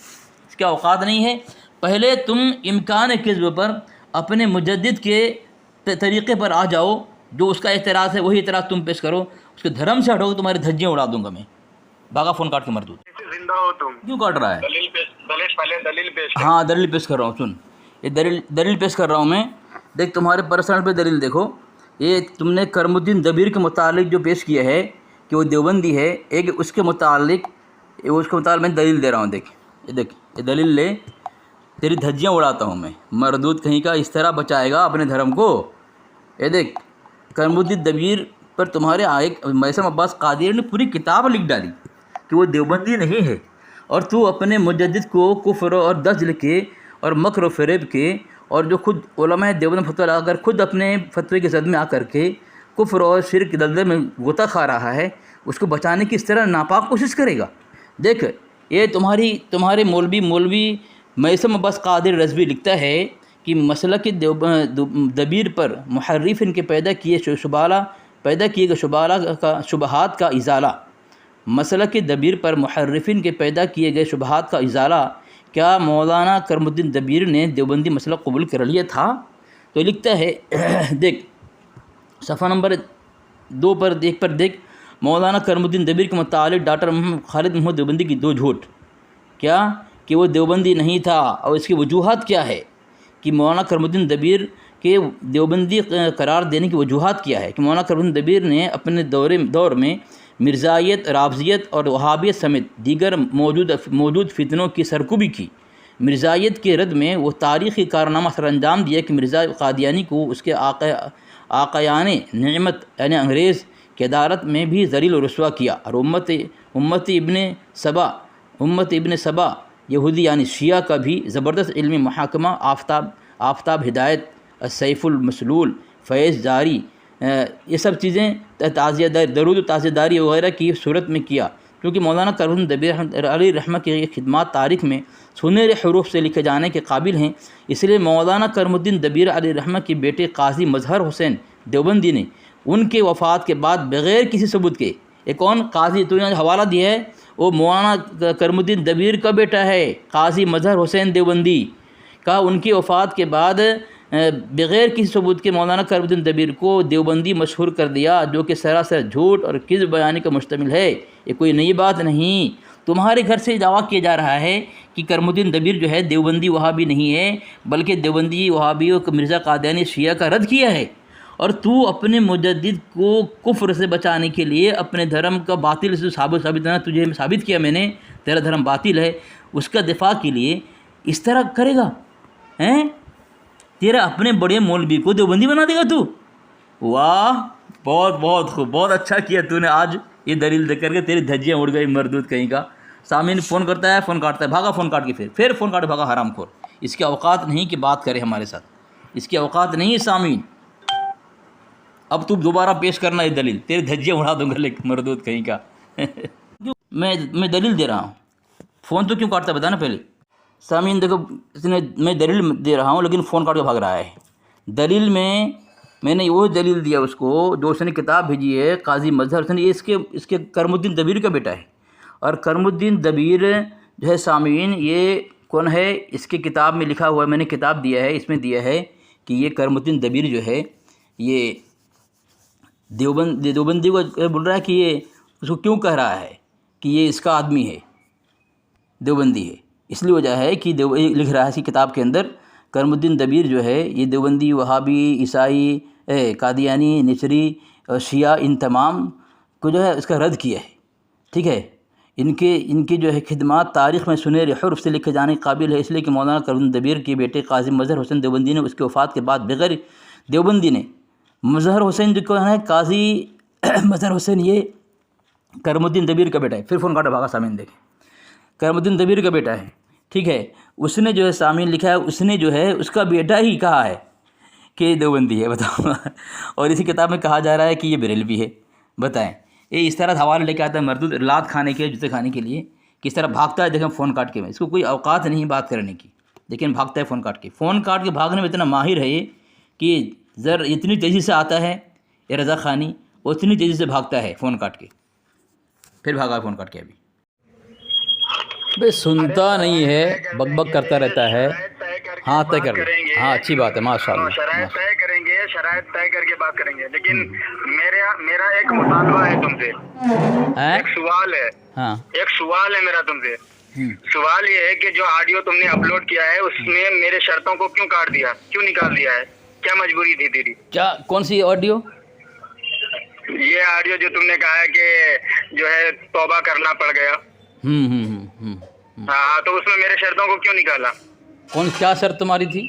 اس کا اوقات نہیں ہے. پہلے تم امکان کذب پر اپنے مجدد کے طریقے پر آ جاؤ، جو اس کا اعتراض ہے وہی اعتراض تم پیش کرو. اس کے دھرم سے ہٹو، تمہاری دھجیاں اڑا دوں گا میں. بھاگا فون کاٹ کے مردود. زندہ ہو تم کیوں کاٹ رہا ہے؟ دلیل پیش ہاں دلیل پیش کر رہا ہوں. سن، یہ دلیل پیش کر رہا ہوں میں. دیکھ تمہارے پرسنل پہ دلیل دیکھو. یہ تم نے کرم الدین دبیر کے متعلق جو پیش کیا ہے کہ وہ دیوبندی ہے، ایک اس کے متعلق میں دلیل دے رہا ہوں. دیکھ یہ دلیل لے، تیری دھجیاں اڑاتا ہوں میں. مردود کہیں کا اس طرح بچائے گا اپنے دھرم کو. یہ دیکھ کرم الدین دبیر پر تمہارے ایک میثم عباس قادری نے پوری کتاب لکھ ڈالی کہ وہ دیوبندی نہیں ہے، اور تو اپنے مجدد کو کفر اور دجل کے اور مکر و فریب کے، اور جو خود علماء دیوبند فتویٰ لا کر خود اپنے فتوے کے زد میں آ کر کے کفر اور شرک دلدل میں غوطہ کھا رہا ہے، اس کو بچانے کی اس طرح ناپاک کوشش کرے گا. دیکھ یہ تمہارے مولوی میثم عباس قادری رضوی لکھتا ہے کہ مسلک دبیر پر محرفین کے پیدا کیے گئے شبہات کا ازالہ. مسلک دبیر پر محرفین کے پیدا کیے گئے شبہات کا ازالہ. کیا مولانا کرم الدین دبیر نے دیوبندی مسلک قبول کر لیا تھا؟ تو لکھتا ہے دیکھ صفحہ نمبر 2 پر دیکھ مولانا کرم الدین دبیر کے متعلق ڈاکٹر خالد محمد دیوبندی کی 2 جھوٹ. کیا کہ وہ دیوبندی نہیں تھا، اور اس کی وجوہات کیا ہے کہ مولانا کرم الدین دبیر کے دیوبندی قرار دینے کی وجوہات کیا ہے. کہ مولانا کرم الدین دبیر نے اپنے دور میں مرزائیت، رافضیت اور وہابیت سمیت دیگر موجود فتنوں کی سرکوبی کی. مرزائیت کے رد میں وہ تاریخی کارنامہ سر انجام دیا کہ مرزا قادیانی کو اس کے آقایان نعمت یعنی انگریز کی عدالت میں بھی ذلیل و رسوا کیا، اور امت ابن سبا یہودی یعنی شیعہ کا بھی زبردست علمی محاکمہ آفتاب ہدایت، سیف المسلول، فیض جاری، یہ سب چیزیں درود و تعزیہ داری وغیرہ کی صورت میں کیا. کیونکہ مولانا کرم الدین دبیر علیہ رحمہ کی خدمات تاریخ میں سنہرے حروف سے لکھے جانے کے قابل ہیں. اس لیے مولانا کرم الدین دبیر علیہ رحمہ کے بیٹے قاضی مظہر حسین دیوبندی نے ان کے وفات کے بعد بغیر کسی ثبوت کے، ایک کون قاضی تو نے حوالہ دیا ہے وہ مولانا کرم الدین دبیر کا بیٹا ہے، قاضی مظہر حسین دیوبندی کا، ان کی وفات کے بعد بغیر کسی ثبوت کے مولانا کرم الدین دبیر کو دیوبندی مشہور کر دیا، جو کہ سراسر جھوٹ اور کذب بیانی کا مشتمل ہے. یہ کوئی نئی بات نہیں. تمہارے گھر سے دعویٰ کیا جا رہا ہے کہ کرم الدین دبیر جو ہے دیوبندی وہابی نہیں ہے، بلکہ دیوبندی وہابیوں کو مرزا قادیانی شیعہ کا رد کیا ہے، اور تو اپنے مجدد کو کفر سے بچانے کے لیے اپنے دھرم کا باطل سے تجھے ثابت کیا میں نے تیرا دھرم باطل ہے، اس کا دفاع کے لیے اس طرح کرے گا ہیں؟ تیرا اپنے بڑے مولوی کو دیوبندی بنا دے گا تو؟ واہ، بہت خوب، بہت اچھا کیا تو نے آج یہ دلیل دے کر کے. تیری دھجیاں اڑ گئی مردود کہیں کا. سامعین فون کرتا ہے، فون کاٹتا ہے، بھاگا فون کاٹ کے پھر فون کاٹ بھاگا حرام خور. اس کی اوقات نہیں کہ بات کرے ہمارے ساتھ، اس کی اوقات نہیں ہے. سامعین اب تو دوبارہ پیش کرنا یہ دلیل، تیری دھجیاں اڑا دوں گا لیکن مردود کہیں کا. میں دلیل دے رہا ہوں، فون تو کیوں کاٹتا ہے بتا نا پہلے. سامعین دیکھو، میں دلیل دے رہا ہوں لیکن فون کاٹ کے بھاگ رہا ہے. دلیل میں نے وہ دلیل دیا اس کو جو اس نے کتاب بھیجی ہے قاضی مظہر حسین، یہ اس کے کرم الدین دبیر کا بیٹا ہے. اور کرم الدین دبیر جو ہے سامعین یہ کون ہے؟ اس کی کتاب میں لکھا ہوا ہے، میں نے کتاب دیا ہے، اس میں دیا ہے کہ یہ کرم الدین دبیر جو ہے یہ دیوبندی کو بول رہا ہے کہ یہ اس کو کیوں کہہ رہا ہے کہ یہ اس کا آدمی ہے، دیوبندی ہے. اس لیے وجہ ہے کہ لکھ رہا ہے اس کی کتاب کے اندر کرم الدین دبیر جو ہے یہ دیوبندی، وہابی، عیسائی، قادیانی، نچری اور شیعہ ان تمام کو جو ہے اس کا رد کیا ہے. ٹھیک ہے، ان کی جو ہے خدمات تاریخ میں سنہرے حرف سے لکھے جانے کے قابل ہے. اس لیے کہ مولانا کرم الدین دبیر کے بیٹے قاضی مظہر حسین دیوبندی نے اس کی وفات کے بعد بغیر دیوبندی نے مظہر حسین جو کون ہے؟ قاضی مظہر حسین یہ کرم الدین دبیر کا بیٹا ہے. پھر فون کاٹا بھاگا. سامعین دیکھیں، کرم الدین دبیر کا بیٹا ہے. ٹھیک ہے، اس نے جو ہے سامعین لکھا ہے، اس نے جو ہے اس کا بیٹا ہی کہا ہے کہ دیوبندی ہے. بتاؤ. اور اسی کتاب میں کہا جا رہا ہے کہ یہ بریلوی ہے. بتائیں، یہ اس طرح حوالے لے کے آتا ہے مردود لات کھانے کے، جوتے کھانے کے لیے. کس طرح بھاگتا ہے دیکھیں فون کاٹ کے. میں اس کو کوئی اوقات نہیں بات کرنے کی، لیکن بھاگتا ہے فون کاٹ کے. فون کاٹ کے بھاگنے میں اتنا ماہر ہے یہ کہ اتنی تیزی سے آتا ہے، یہ رضا خانی اتنی تیزی سے بھاگتا ہے فون کاٹ کے، پھر بھاگا فون کاٹ کے. ابھی بھائی سنتا نہیں ہے، بک بک کرتا رہتا ہے. ہاں طے کر لیں، ہاں اچھی بات ہے، ماشاء اللہ. شرائط طے کریں گے، شرائط طے کر کے بات کریں گے. لیکن میرا ایک مطالبہ ہے تم سے، ایک سوال ہے. ہاں ایک سوال ہے میرا تم سے. سوال یہ ہے کہ جو آڈیو تم نے اپلوڈ کیا ہے اس میں میرے شرطوں کو کیوں کاٹ دیا، کیوں نکال دیا ہے؟ کیا مجبوری تھی تیری؟ کیا کون سی آڈیو؟ یہ آڈیو جو تم نے کہا ہے کہ جو ہے توبہ کرنا پڑ گیا. ہاں تو اس میں میرے شرطوں کو کیوں نکالا؟ کون کیا شرط تمہاری تھی؟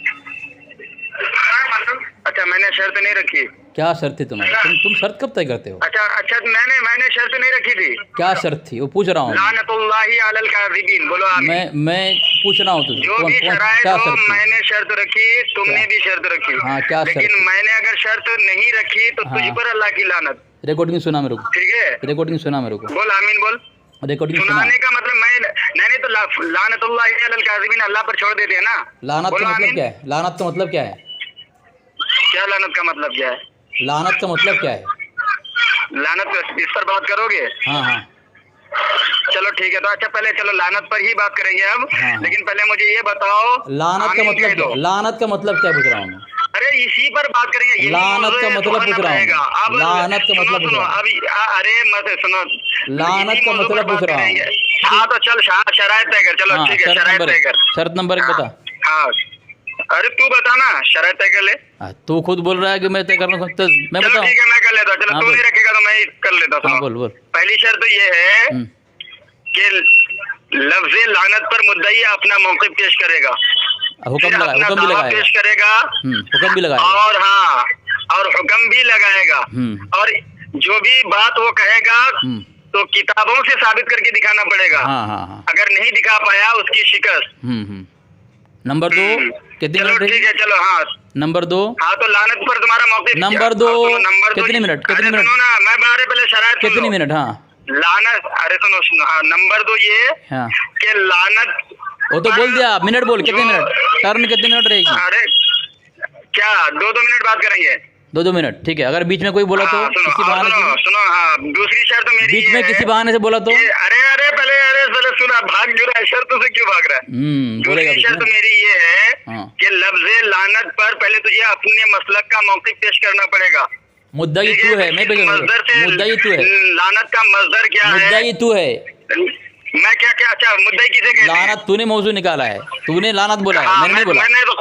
اچھا میں نے شرط نہیں رکھی. کیا شرط تھی تمہاری؟ تم شرط کب طے کرتے ہو؟ اچھا میں نے شرط نہیں رکھی تھی. کیا شرط تھی وہ پوچھ رہا ہوں. لعنت اللہ علی الکاذبین. بولو آمین. میں پوچھ رہا ہوں تجھے جو بھی شرائط ہو میں نے شرط رکھی، تم نے بھی شرط رکھی. ہاں کیا شرط؟ لیکن میں نے اگر شرط نہیں رکھی تو تجھ پر اللہ کی لعنت. ریکارڈنگ سنا میرے کو. ٹھیک ہے ریکارڈنگ سنا میرے کو. بول آمین. بول. ریکارڈنگ سنانے کا مطلب نہیں تو لعنت اللہ علی الکاذبین اللہ پر چھوڑ دیتے ہیں نا. لعنت کا مطلب کیا ہے؟ لعنت کا مطلب کیا ہے؟ کیا لعنت کا مطلب کیا ہے؟ لعنت کا مطلب کیا ہے؟ لعنت اس پر بات کرو گے؟ ہاں چلو ٹھیک ہے. تو اچھا پہلے چلو لعنت پر ہی بات کریں گے اب. لیکن پہلے مجھے یہ بتاؤ لعنت کا مطلب کیا؟ لعنت کا مطلب کیا پوچھ رہا ہوں میں؟ ارے اسی پر بات کریں گے. لعنت کا مطلب پوچھ رہا ہوں. لعنت کا مطلب پوچھ رہا ہوں. ابھی ارے مت سنو. لعنت کا مطلب پوچھ رہا ہوں. ہاں تو چل شرائط طے کر. چلو ٹھیک ہے شرائط طے کر. شرط نمبر 1 بتا. ہاں ارے تو بتا نا شرائط طے کر لے. تو خود بول رہا ہے کہ میں طے کرنا سکتا. میں بتاؤں. ٹھیک ہے میں کر لیتا ہوں. چلو تو نہیں رکھے گا تو میں کر لیتا ہوں. بول بول. پہلی شرط یہ ہے کہ لفظ لعنت پر مدعی اپنا موقف پیش کرے گا. حکم بھی لگائے پیش کرے گا. حکم بھی لگائے گا. اور ہاں اور حکم بھی لگائے گا. اور جو بھی بات وہ کہے گا تو کتابوں سے ثابت کر کے دکھانا پڑے گا. اگر نہیں دکھا پایا اس کی شکست. نمبر 2 کتنے منٹ؟ ٹھیک ہے چلو. ہاں نمبر 2. ہاں تو لعنت پر تمہارا موقف. نمبر 2 کتنے منٹ؟ کتنے منٹ؟ سنو نا میں بارے پہلے شرائط کتنے منٹ؟ ہاں لعنت. ارے سنو. ہاں نمبر 2 یہ کہ لعنت. وہ تو بول دیا. منٹ بول. کتنے منٹ؟ ٹرن کتنے منٹ رہے گی؟ ارے کیا 2 منٹ بات کریں گے؟ 2 منٹ ٹھیک ہے. اگر بیچ میں کوئی بولا تو کسی بہانے سے. سنو. ہاں دوسری شرط میری بیچ میں کسی بہانے سے بولا تو. ارے پہلے سنا. بھاگ جو رہا ہے شرط سے کیوں بھاگ رہا ہے؟ دوسری شرط میری یہ ہے کہ لفظ لعنت پر پہلے تجھے اپنے مسلک کا موقف پیش کرنا پڑے گا. مدعی تو ہے. میں مدعی تو ہے. لعنت کا مصدر کیا ہے؟ مدعی تو ہے. میں کیا اچھا مدعی کسے کہتے ہیں؟ لعنت تو نے موضوع نکالا ہے. تو نے لعنت بولا ہے. میں نے نہیں بولا. میں نے تو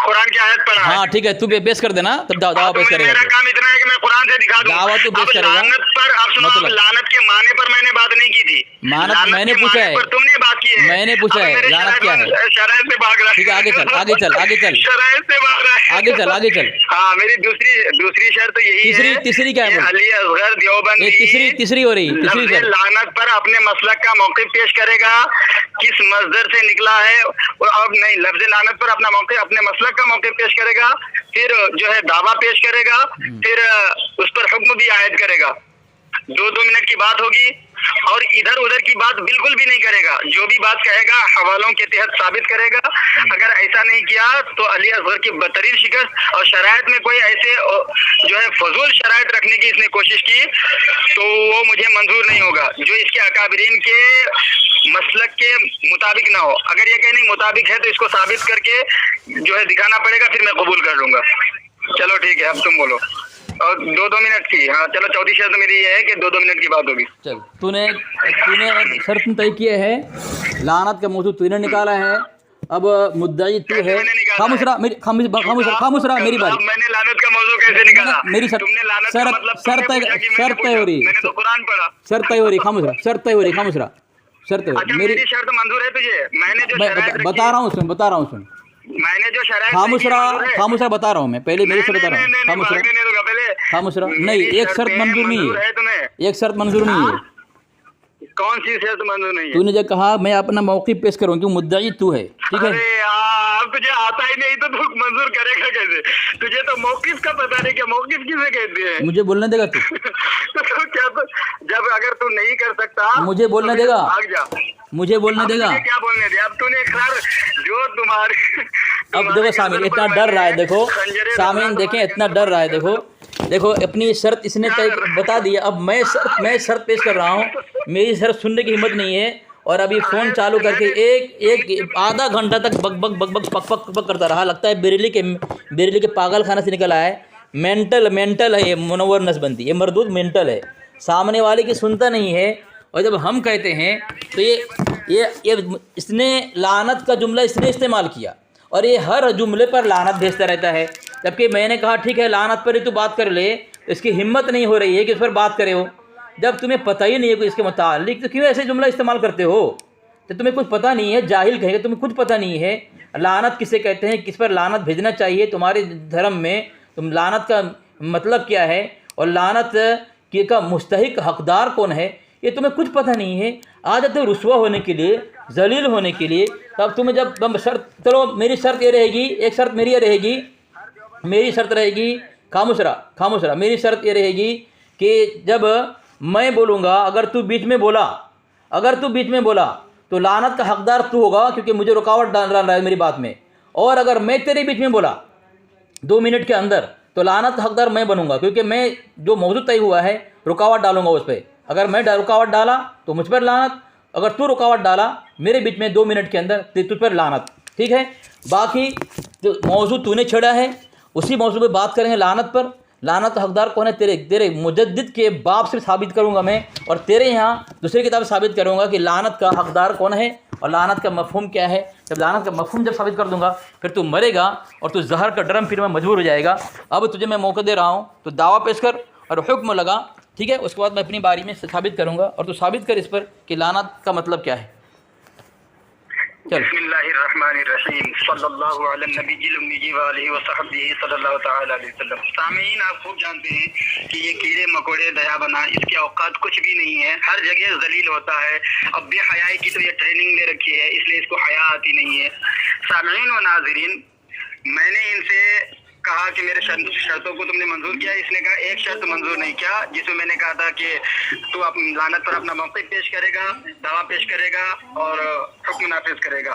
قرآن کی آیت پڑھا. ہاں ٹھیک ہے. تو پیش کر دینا تب دعویٰ پیش کرے گا. میرا کام اتنا ہے کہ میں قرآن سے دکھا دوں. دعویٰ تو پیش کرے گا. لعنت پر آپ سنو. لعنت کے معنی پر میں نے بات نہیں کی تھی. میں نے پوچھا ہے. تم نے بات کی ہے. میں نے پوچھا ہے لعنت کیا ہے. شرائط سے بھاگ رہا ہے. ٹھیک ہے آگے چل. شرائط سے بھاگ رہا ہے. آگے چل. ہاں میری دوسری شرط یہی ہے. تیسری کیا ہے؟ علی اصغر دیوبندی تیسری ہو رہی. تیسری شرط لعنت پر اپنے مسلک کا موقف پیش کرے گا. کس مصدر سے نکلا ہے؟ اب نہیں. لفظ لعنت پر اپنا موقف اپنے مسلک کا موقف پیش کرے گا. پھر جو ہے دعویٰ پیش کرے گا. پھر اس پر حکم بھی عائد کرے گا. 2 منٹ کی بات ہوگی اور ادھر ادھر کی بات بالکل بھی نہیں کرے گا. جو بھی بات کہے گا حوالوں کے تحت ثابت کرے گا. اگر ایسا نہیں کیا تو علی اصغر کی بدترین شکست. اور شرائط میں کوئی ایسے جو ہے فضول شرائط رکھنے کی اس نے کوشش کی تو وہ مجھے منظور نہیں ہوگا جو اس کے اکابرین کے مسلک کے مطابق نہ ہو. اگر یہ کہیں نہیں مطابق ہے تو اس کو ثابت کر کے جو ہے دکھانا پڑے گا. پھر میں قبول کر لوں گا. چلو ٹھیک ہے اب تم بولو. اور 2 منٹ کی. ہاں چلو چوتھی شرط میری یہ ہے کہ 2 منٹ کی بات ہوگی. چل تو نے شرط طے کیے ہے. لعنت کا موضوع تو نے نکالا ہے. اب مدعی تو ہے. خاموش رہا میری بات. میں نے لعنت کا موضوع کیسے نکالا؟ میری تم نے لعنت کا مطلب شرط طے ہو رہی. میں نے تو قرآن پڑھا. شرط طے ہو رہی. خاموش رہا. شرط طے ہو رہی. خاموش رہا. شرط میری شرط منظور ہے تجھے؟ میں نے جو شرائط بتا رہا ہوں سن. میں نے جو شرائط خاموش رہا بتا رہا ہوں میں. پہلے میری شرط بتا رہا ہوں. خاموش رہا. نہیں ایک شرط منظور نہیں ہے. ایک شرط منظور نہیں ہے. کون سی شرط منظور نہیں ہے؟ تو نے جو کہا میں اپنا موقف پیش کروں کیوں مدعی تو ہے. ٹھیک ہے. اب تجھے آتا ہی نہیں تو منظور کرے گا کیسے؟ تجھے تو موقف کا پتا نہیں کہ موقف کسے کہتے ہیں. مجھے بولنے دے گا تو کیا جب اگر تو نہیں کر سکتا مجھے بولنے دے گا. بھاگ جا. مجھے بولنے دے گا. کیا بولنے دے؟ اب تو نے اقرار جو تمہاری. اب دیکھو سامعین اتنا ڈر رہا ہے. دیکھو سامعین دیکھیں اتنا ڈر رہا ہے. دیکھو دیکھو اپنی شرط اس نے بتا دیا، اب میں شرط پیش کر رہا ہوں، میری شرط سننے کی ہمت نہیں ہے، اور ابھی فون چالو کر کے ایک آدھا گھنٹہ تک بک بک بک بک پک پک پک کرتا رہا، لگتا ہے بریلی کے پاگل خانہ سے نکل آیا ہے، مینٹل ہے یہ منور نسبندی، یہ مردود مینٹل ہے، سامنے والے کی سنتا نہیں ہے، اور جب ہم کہتے ہیں تو یہ اس نے لعنت کا جملہ اس نے استعمال کیا، اور یہ ہر جملے پر لعنت بھیجتا رہتا ہے، جبکہ میں نے کہا ٹھیک ہے لعنت پر ہی تو بات کر لے، اس کی ہمت نہیں ہو رہی ہے کہ اس پر بات کرے ہو، جب تمہیں پتہ ہی نہیں ہے کوئی اس کے متعلق تو کیوں ایسے جملہ استعمال کرتے ہو؟ تو تمہیں کچھ پتہ نہیں ہے، جاہل کہے گا تمہیں کچھ پتہ نہیں ہے لعنت کسے کہتے ہیں، کس پر لعنت بھیجنا چاہیے، تمہارے دھرم میں تم لعنت کا مطلب کیا ہے، اور لعنت کا مستحق حقدار کون ہے، یہ تمہیں کچھ پتہ نہیں ہے، آ جاتے ہو رسوا ہونے کے لیے، ذلیل ہونے کے لیے۔ تب تمہیں جب شرط، چلو میری شرط یہ رہے گی، ایک شرط میری یہ رہے گی، میری شرط رہے گی، خاموش رہا، میری شرط یہ رہے گی کہ جب میں بولوں گا، اگر تو بیچ میں بولا تو لعنت کا حقدار تو ہوگا، کیونکہ مجھے رکاوٹ ڈال رہا ہے میری بات میں، اور اگر میں تیرے بیچ میں بولا 2 منٹ کے اندر تو لعنت کا حقدار میں بنوں گا، کیونکہ میں جو موضوع طے ہوا ہے رکاوٹ ڈالوں گا اس پہ، اگر میں رکاوٹ ڈالا تو مجھ پر لعنت، اگر تو رکاوٹ ڈالا میرے بیچ میں 2 منٹ کے اندر تو تجھ پر لعنت، ٹھیک ہے؟ باقی جو موضوع تو نے چھڑا ہے اسی موضوع پہ بات کریں گے، لعنت پر۔ لعنت کا حقدار کون ہے؟ تیرے مجدد کے باپ سے ثابت کروں گا میں، اور تیرے یہاں دوسری کتاب ثابت کروں گا کہ لعنت کا حقدار کون ہے اور لعنت کا مفہوم کیا ہے۔ جب لعنت کا مفہوم ثابت کر دوں گا پھر تو مرے گا اور تو زہر کا ڈرم پھر میں مجبور ہو جائے گا۔ اب تجھے میں موقع دے رہا ہوں تو دعویٰ پیش کر اور حکم لگا، ٹھیک ہے؟ اس کے بعد میں اپنی باری میں ثابت کروں گا اور تو ثابت کر اس پر کہ لعنت کا مطلب کیا ہے۔ بسم اللہ الرحمن الرحیم، صلی اللہ علی النبی الامی وآلہ وصحبہ صلی اللہ تعالی علیہ وسلم۔ سامعین، آپ خوب جانتے ہیں کہ یہ کیڑے مکوڑے دیا بنا، اس کے اوقات کچھ بھی نہیں ہے، ہر جگہ ذلیل ہوتا ہے۔ اب بے حیائی کی تو یہ ٹریننگ لے رکھی ہے، اس لیے اس کو حیا آتی نہیں ہے۔ سامعین و ناظرین، میں نے ان سے کہا کہ میرے شرطوں کو تم نے منظور کیا، اس نے کہا ایک شرط منظور نہیں کیا، جس میں میں نے کہا تھا کہ تو لعنت پر اپنا موقف پیش کرے گا، دعویٰ پیش کرے گا اور حکم نافذ کرے گا،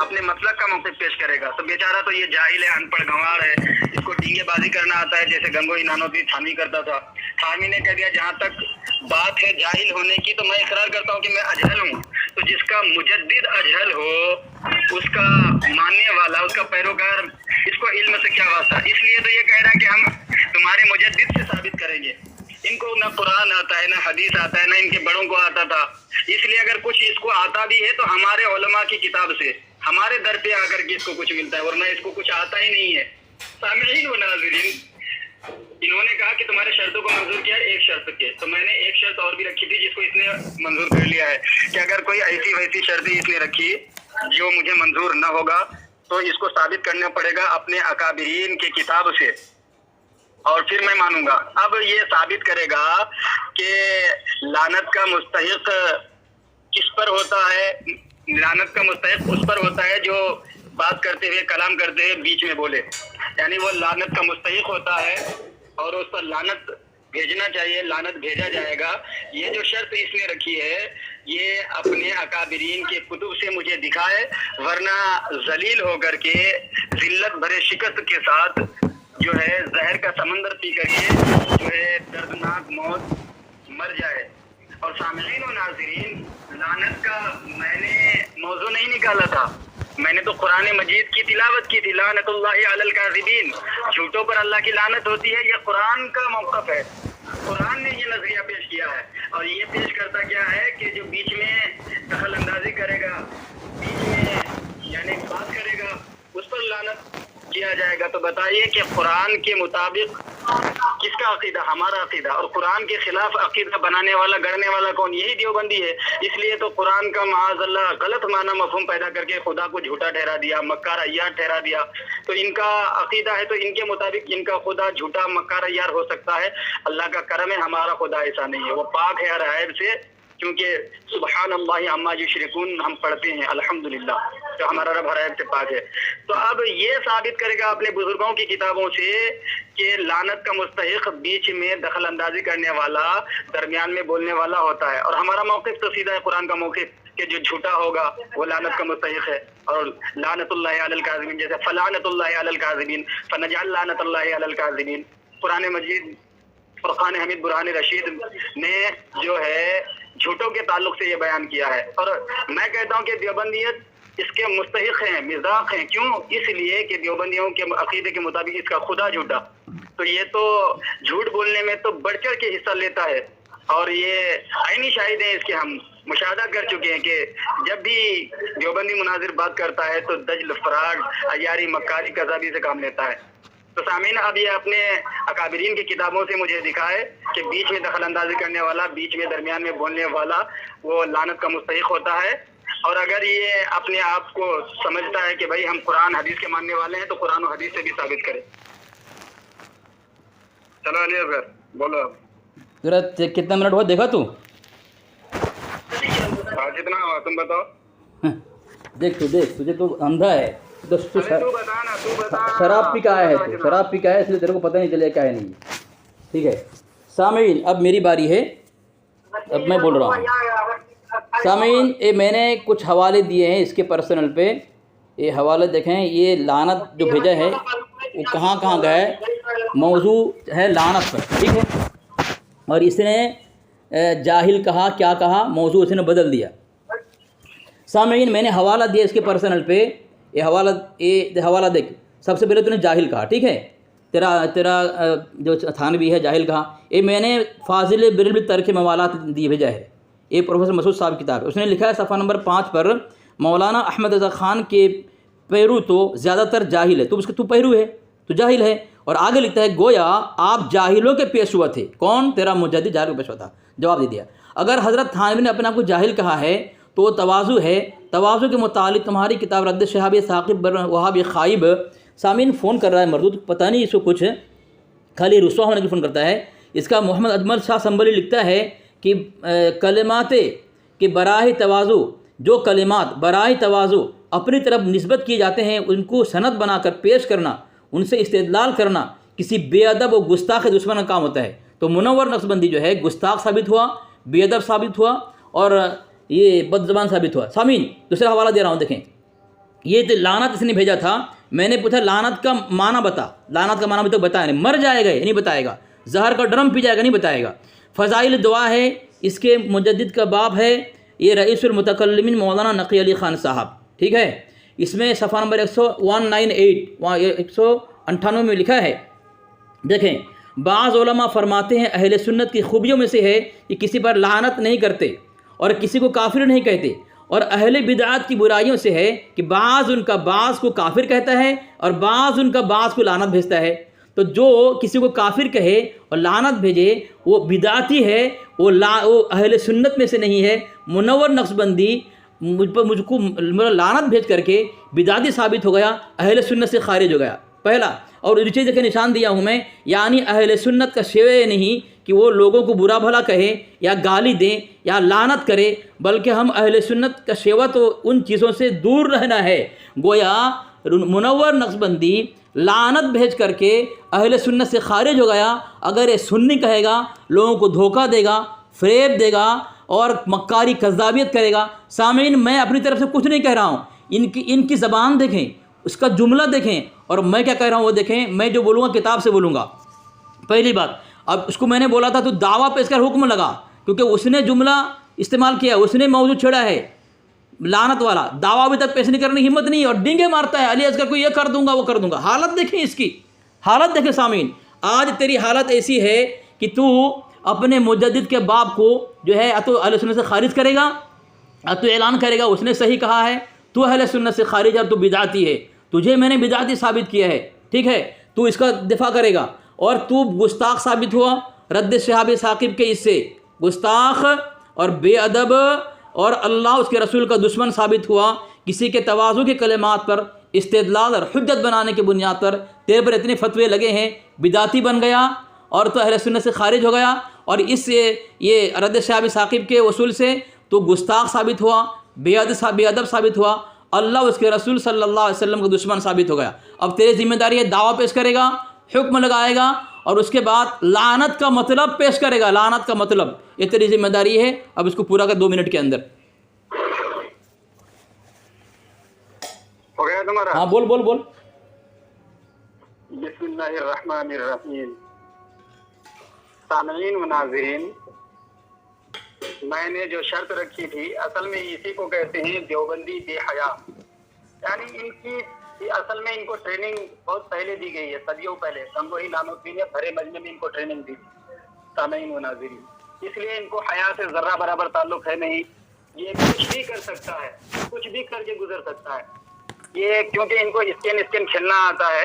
اپنے مسلک کا موقف پیش کرے گا۔ تو بیچارہ تو یہ جاہل ہے، ان پڑھ گنوار ہے، اس کو ڈینگے بازی کرنا آتا ہے، جیسے گنگوئی نانوتوی تھامی کرتا تھا۔ تھامی نے کہہ دیا جہاں تک بات ہے جاہل ہونے کی تو میں اقرار کرتا ہوں کہ میں اجہل ہوں۔ تو جس کا مجدد اجہل ہو، اس کا ماننے والا، اس کا پیروکار، اس کو علم سے کیا واسطہ؟ اس لیے تو یہ کہہ رہا ہے کہ ہم تمہارے مجدد سے ثابت کریں گے۔ ان کو نہ قرآن آتا ہے، نہ حدیث آتا ہے، نہ ان کے بڑوں کو آتا تھا، اس لیے اگر کچھ اس کو آتا بھی ہے تو ہمارے علماء کی کتاب سے، ہمارے در پہ آ کر کے اس کو کچھ ملتا ہے، ورنہ اس کو کچھ آتا ہی نہیں ہے۔ سامعین و ناظرین، انہوں نے کہا کہ تمہارے شرطوں کو منظور کیا ایک شرط کے، تو میں نے ایک شرط اور بھی رکھی تھی جس کو اس نے منظور کر لیا ہے کہ اگر کوئی ایسی ویسی شرط اس نے رکھی جو مجھے منظور نہ ہوگا تو اس کو ثابت کرنا پڑے گا اپنے اکابرین کی کتاب سے، اور پھر میں مانوں گا۔ اب یہ ثابت کرے گا کہ لعنت کا مستحق کس پر ہوتا ہے۔ لعنت کا مستحق اس پر ہوتا ہے جو بات کرتے ہوئے، کلام کرتے ہوئے بیچ میں بولے، یعنی وہ لعنت کا مستحق ہوتا ہے اور اس پر لعنت بھیجنا چاہیے، لعنت بھیجا جائے گا۔ یہ جو شرط اس نے رکھی ہے یہ اپنے اکابرین کے کتب سے مجھے دکھائے، ورنہ ذلیل ہو کر کے ذلت بھرے شکست کے ساتھ جو ہے زہر کا سمندر پی کر کے جو ہے دردناک موت مر جائے۔ اور سامعین و ناظرین، لعنت کا میں نے موضوع نہیں نکالا تھا، میں نے تو قرآن مجید کی تلاوت کی تھی، لعنت اللہ علی الکاذبین، جھوٹوں پر اللہ کی لعنت ہوتی ہے، یہ قرآن کا موقف ہے، قرآن نے یہ نظریہ پیش کیا ہے، اور یہ پیش کرتا کیا ہے کہ جو بیچ میں دخل اندازی کرے گا، بیچ میں یعنی بات کرے گا، اس پر لعنت کیا جائے گا۔ تو بتائیے کہ قرآن کے مطابق کس کا عقیدہ؟ ہمارا عقیدہ، اور قرآن کے خلاف عقیدہ بنانے والا، گڑنے والا کون؟ یہی دیوبندی ہے۔ اس لیے تو قرآن کا معاذ اللہ غلط معنی مفہوم پیدا کر کے خدا کو جھوٹا ٹھہرا دیا، مکار عیار ٹھہرا دیا۔ تو ان کا عقیدہ ہے تو ان کے مطابق ان کا خدا جھوٹا مکار عیار ہو سکتا ہے۔ اللہ کا کرم ہے، ہمارا خدا ایسا نہیں ہے، وہ پاک ہے ہر عیب سے، کیونکہ سبحان اللہ عما یشرکون ہم پڑھتے ہیں الحمدللہ، تو ہمارا رب ہر عیب سے پاک ہے۔ تو اب یہ ثابت کرے گا اپنے بزرگوں کی کتابوں سے کہ لعنت کا مستحق بیچ میں دخل اندازی کرنے والا، درمیان میں بولنے والا ہوتا ہے۔ اور ہمارا موقف تو سیدھا ہے قرآن کا موقف کہ جو جھوٹا ہوگا وہ لعنت کا مستحق ہے، اور لعنت اللہ علی الکاذبین، جیسے فلعنت اللہ علی الکاذبین فنجعل لعنت اللہ علی الکاذبین، قرآن مجید فرقان حمید برہان رشید نے جو ہے جھوٹوں کے تعلق سے یہ بیان کیا ہے، اور میں کہتا ہوں کہ دیوبندیت اس کے مستحق ہیں، مزاق ہیں. کیوں؟ اس لیے کہ دیوبندیوں کے عقیدے کے مطابق اس کا خدا جھوٹا، تو یہ تو جھوٹ بولنے میں تو بڑھ چڑھ کے حصہ لیتا ہے، اور یہ عینی شاہد ہیں اس کے. ہم مشاہدہ کر چکے ہیں کہ جب بھی دیوبندی مناظر بات کرتا ہے تو دجل، فراڈ، عیاری، مکاری، کذابی سے کام لیتا ہے. تو سامعین، اب یہ اپنے اکابرین کی کتابوں سے مجھے دکھائے کہ بیچ میں دخل اندازی کرنے والا، بیچ میں درمیان میں بولنے والا وہ لعنت کا مستحق ہوتا ہے. اور اگر یہ اپنے آپ کو سمجھتا ہے کہ بھائی ہم قرآن حدیث کے ماننے والے ہیں تو قرآن و حدیث سے بھی ثابت کرے. چلو علی اصغر بولو اب. ذرا کتنا منٹ ہوا دیکھا تو؟ جتنا ہوا تم بتاؤ. دیکھ تجھے تو اندھا ہے، تو بتا نا. شراب پی کا آیا ہے، تو شراب پی کا ہے، اس لیے تیرے کو پتہ نہیں چلے کیا ہے نہیں. ٹھیک ہے سامعین، اب میری باری ہے، اب میں بول رہا ہوں. سامعین، میں نے کچھ حوالے دیے ہیں اس کے پرسنل پہ، یہ حوالے دیکھیں. یہ لعنت جو بھیجا ہے وہ کہاں کہاں گیا ہے، موضوع ہے لعنت پر. ٹھیک ہے، اور اس نے جاہل کہا، کیا کہا، موضوع اس نے بدل دیا. سامعین، میں نے حوالہ دیا اس کے پرسنل پہ. یہ حوالہ دیکھ. سب سے پہلے تو نے جاہل کہا، ٹھیک ہے، تیرا جو تھانوی ہے جاہل کہا. یہ میں نے فاضل برل ترک موالات دی بھیجا ہے، یہ پروفیسر مسعود صاحب کتاب ہے. اس نے لکھا ہے صفحہ نمبر 5 پر، مولانا احمد رضا خان کے پیرو تو زیادہ تر جاہل ہے. تو پیرو ہے، تو جاہل ہے. اور آگے لکھتا ہے گویا آپ جاہلوں کے پیشوا تھے. کون؟ تیرا مجدد جاہل کا پیشوا تھا. جواب دے دیا. اگر حضرت تھانوی نے اپنے آپ کو جاہل کہا ہے تو وہ تواضع ہے. تواضع کے متعلق تمہاری کتاب رد شہاب ثاقب وہاب خائب. سامعین فون کر رہا ہے مردود، پتہ نہیں اس کو کچھ خالی رسوا ہونے کی فون کرتا ہے. اس کا محمد اجمل شاہ سنبلی لکھتا ہے کہ کلمات کہ براہ تواضع، جو کلمات براہ تواضع اپنی طرف نسبت کیے جاتے ہیں ان کو سند بنا کر پیش کرنا، ان سے استدلال کرنا کسی بے ادب و گستاخ دشمن کا کام ہوتا ہے. تو منور نقشبندی جو ہے گستاخ ثابت ہوا، بے ادب ثابت ہوا، اور یہ بد زبان ثابت ہوا. سامعین دوسرا حوالہ دے رہا ہوں، دیکھیں. یہ لعنت اس نے بھیجا تھا. میں نے پوچھا لعنت کا معنی بتا. لعنت کا معنی بھی تو بتایا نہیں. مر جائے گا یہ نہیں بتائے گا. زہر کا ڈرم پی جائے گا نہیں بتائے گا. فضائل دعا ہے، اس کے مجدد کا باب ہے. یہ رئیس المتکلمین مولانا نقی علی خان صاحب، ٹھیک ہے. اس میں صفحہ نمبر 198 میں لکھا ہے. دیکھیں، بعض علماء فرماتے ہیں اہل سنت کی خوبیوں میں سے ہے کہ کسی پر لعنت نہیں کرتے اور کسی کو کافر نہیں کہتے. اور اہل بدعات کی برائیوں سے ہے کہ بعض ان کا بعض کو کافر کہتا ہے اور بعض ان کا بعض کو لعنت بھیجتا ہے. تو جو کسی کو کافر کہے اور لعنت بھیجے وہ بدعتی ہے، وہ اہل سنت میں سے نہیں ہے. منور نقشبندی مجھ کو لعنت بھیج کر کے بدعتی ثابت ہو گیا، اہل سنت سے خارج ہو گیا. پہلا. اور یہ چیز کا نشان دیا ہوں میں، یعنی اہل سنت کا شیوے نہیں کہ وہ لوگوں کو برا بھلا کہے یا گالی دیں یا لعنت کرے، بلکہ ہم اہل سنت کا شیوا تو ان چیزوں سے دور رہنا ہے. گویا منور نقشبندی لعنت بھیج کر کے اہل سنت سے خارج ہو گیا. اگر یہ سنی کہے گا لوگوں کو دھوکہ دے گا، فریب دے گا اور مکاری کذابیت کرے گا. سامعین میں اپنی طرف سے کچھ نہیں کہہ رہا ہوں، ان کی زبان دیکھیں، اس کا جملہ دیکھیں، اور میں کیا کہہ رہا ہوں وہ دیکھیں. میں جو بولوں گا کتاب سے بولوں گا. پہلی بات، اب اس کو میں نے بولا تھا تو دعویٰ پیش کر حکم لگا، کیونکہ اس نے جملہ استعمال کیا، اس نے موضوع چھیڑا ہے لعنت والا. دعویٰ ابھی تک پیش نہیں کرنے کی ہمت نہیں، اور ڈینگے مارتا ہے علی اصغر کو یہ کر دوں گا وہ کر دوں گا. حالت دیکھیں، اس کی حالت دیکھیں. سامعین آج تیری حالت ایسی ہے کہ تو اپنے مجدد کے باب کو جو ہے تو اہل سنت سے خارج کرے گا، تو اعلان کرے گا اس نے صحیح کہا ہے، تو اہل سنت سے خارج اور تو بدعتی ہے. تجھے میں نے بدعتی ثابت کیا ہے، ٹھیک ہے، تو اس کا دفاع کرے گا. اور تو گستاخ ثابت ہوا رد شہاب ثاقب کے، اس سے گستاخ اور بے ادب اور اللہ اس کے رسول کا دشمن ثابت ہوا. کسی کے تواضع کے کلمات پر استدلال اور حجت بنانے کی بنیاد پر تیرے پر اتنے فتوے لگے ہیں، بدعتی بن گیا اور تو اہل سنت سے خارج ہو گیا. اور اس سے یہ رد شہاب ثاقب کے اصول سے تو گستاخ ثابت ہوا، بے ادب ثابت ہوا، اللہ اس کے رسول صلی اللہ علیہ وسلم کا دشمن ثابت ہو گیا. اب تیرے ذمہ داری ہے دعویٰ پیش کرے گا، حکم لگائے گا، اور اس کے بعد لعنت کا مطلب پیش کرے گا. لعنت کا مطلب یہ تیری ذمہ داری ہے. اب اس کو پورا کر 2 منٹ کے اندر. ہو گیا تمہارا؟ ہاں بول. بسم اللہ الرحمن الرحیم. سامعین و ناظرین، میں نے جو شرط رکھی تھی، اصل میں اسی کو کہتے ہیں دیوبندی بے حیا. یعنی ان کی اصل میں ان کو ٹریننگ بہت پہلے دی گئی ہے، صدیوں پہلے. گنگوہی نانوتوی نے بھرے مجمع میں ان کو ٹریننگ دی. سامعین و ناظرین، اس لیے ان کو حیا سے ذرہ برابر تعلق ہے نہیں. یہ کچھ بھی کر سکتا ہے، کچھ بھی کر کے گزر سکتا ہے. یہ کیونکہ ان کو اسکین کھیلنا آتا ہے،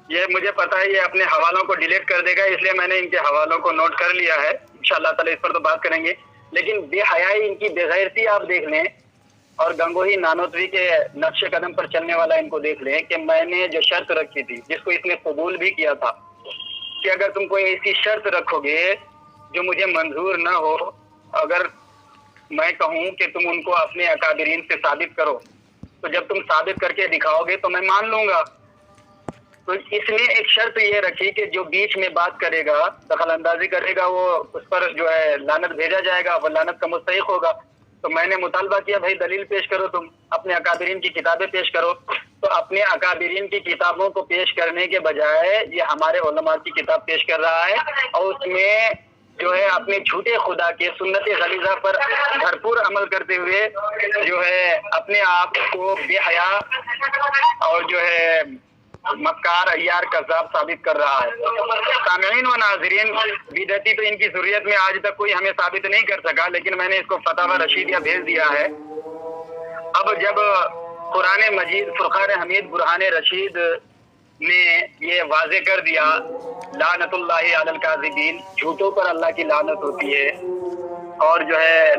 یہ مجھے پتا ہے یہ اپنے حوالوں کو ڈیلیٹ کر دے گا، اس لیے میں نے ان کے حوالوں کو نوٹ کر لیا ہے. انشاءاللہ تعالی اس پر تو بات کریں گے. لیکن بے حیائی، ان کی بے غیرتی آپ دیکھ لیں، اور گنگوہی نانوتوی کے نقش قدم پر چلنے والا ان کو دیکھ لیں کہ میں نے جو شرط رکھی تھی، جس کو اس نے قبول بھی کیا تھا، کہ اگر تم کوئی ایسی شرط رکھو گے جو مجھے منظور نہ ہو، اگر میں کہوں کہ تم ان کو اپنے اکابرین سے ثابت کرو، تو جب تم ثابت کر کے دکھاؤ گے تو میں مان لوں گا. تو اس نے ایک شرط یہ رکھی کہ جو بیچ میں بات کرے گا، دخل اندازی کرے گا، وہ اس پر جو ہے لعنت بھیجا جائے گا، وہ لعنت کا مستحق ہوگا. تو میں نے مطالبہ کیا، بھائی دلیل پیش کرو، تم اپنے اکابرین کی کتابیں پیش کرو. تو اپنے اکابرین کی کتابوں کو پیش کرنے کے بجائے یہ ہمارے علماء کی کتاب پیش کر رہا ہے، اور اس میں جو ہے اپنے جھوٹے خدا کے سنت غلیظہ پر بھرپور عمل کرتے ہوئے جو ہے اپنے آپ کو بے حیا اور جو ہے مکار، عیار، کذاب ثابت کر رہا ہے. سامعین و ناظرین، بدعتی تو ان کی ذریت میں آج تک کوئی ہمیں ثابت نہیں کر سکا، لیکن میں نے اس کو فتاوی رشیدیہ بھیج دیا ہے. اب جب قرآن مجید فرقان حمید برہان رشید نے یہ واضح کر دیا، لعنت اللہ علی الکاذبین، جھوٹوں پر اللہ کی لعنت ہوتی ہے، اور جو ہے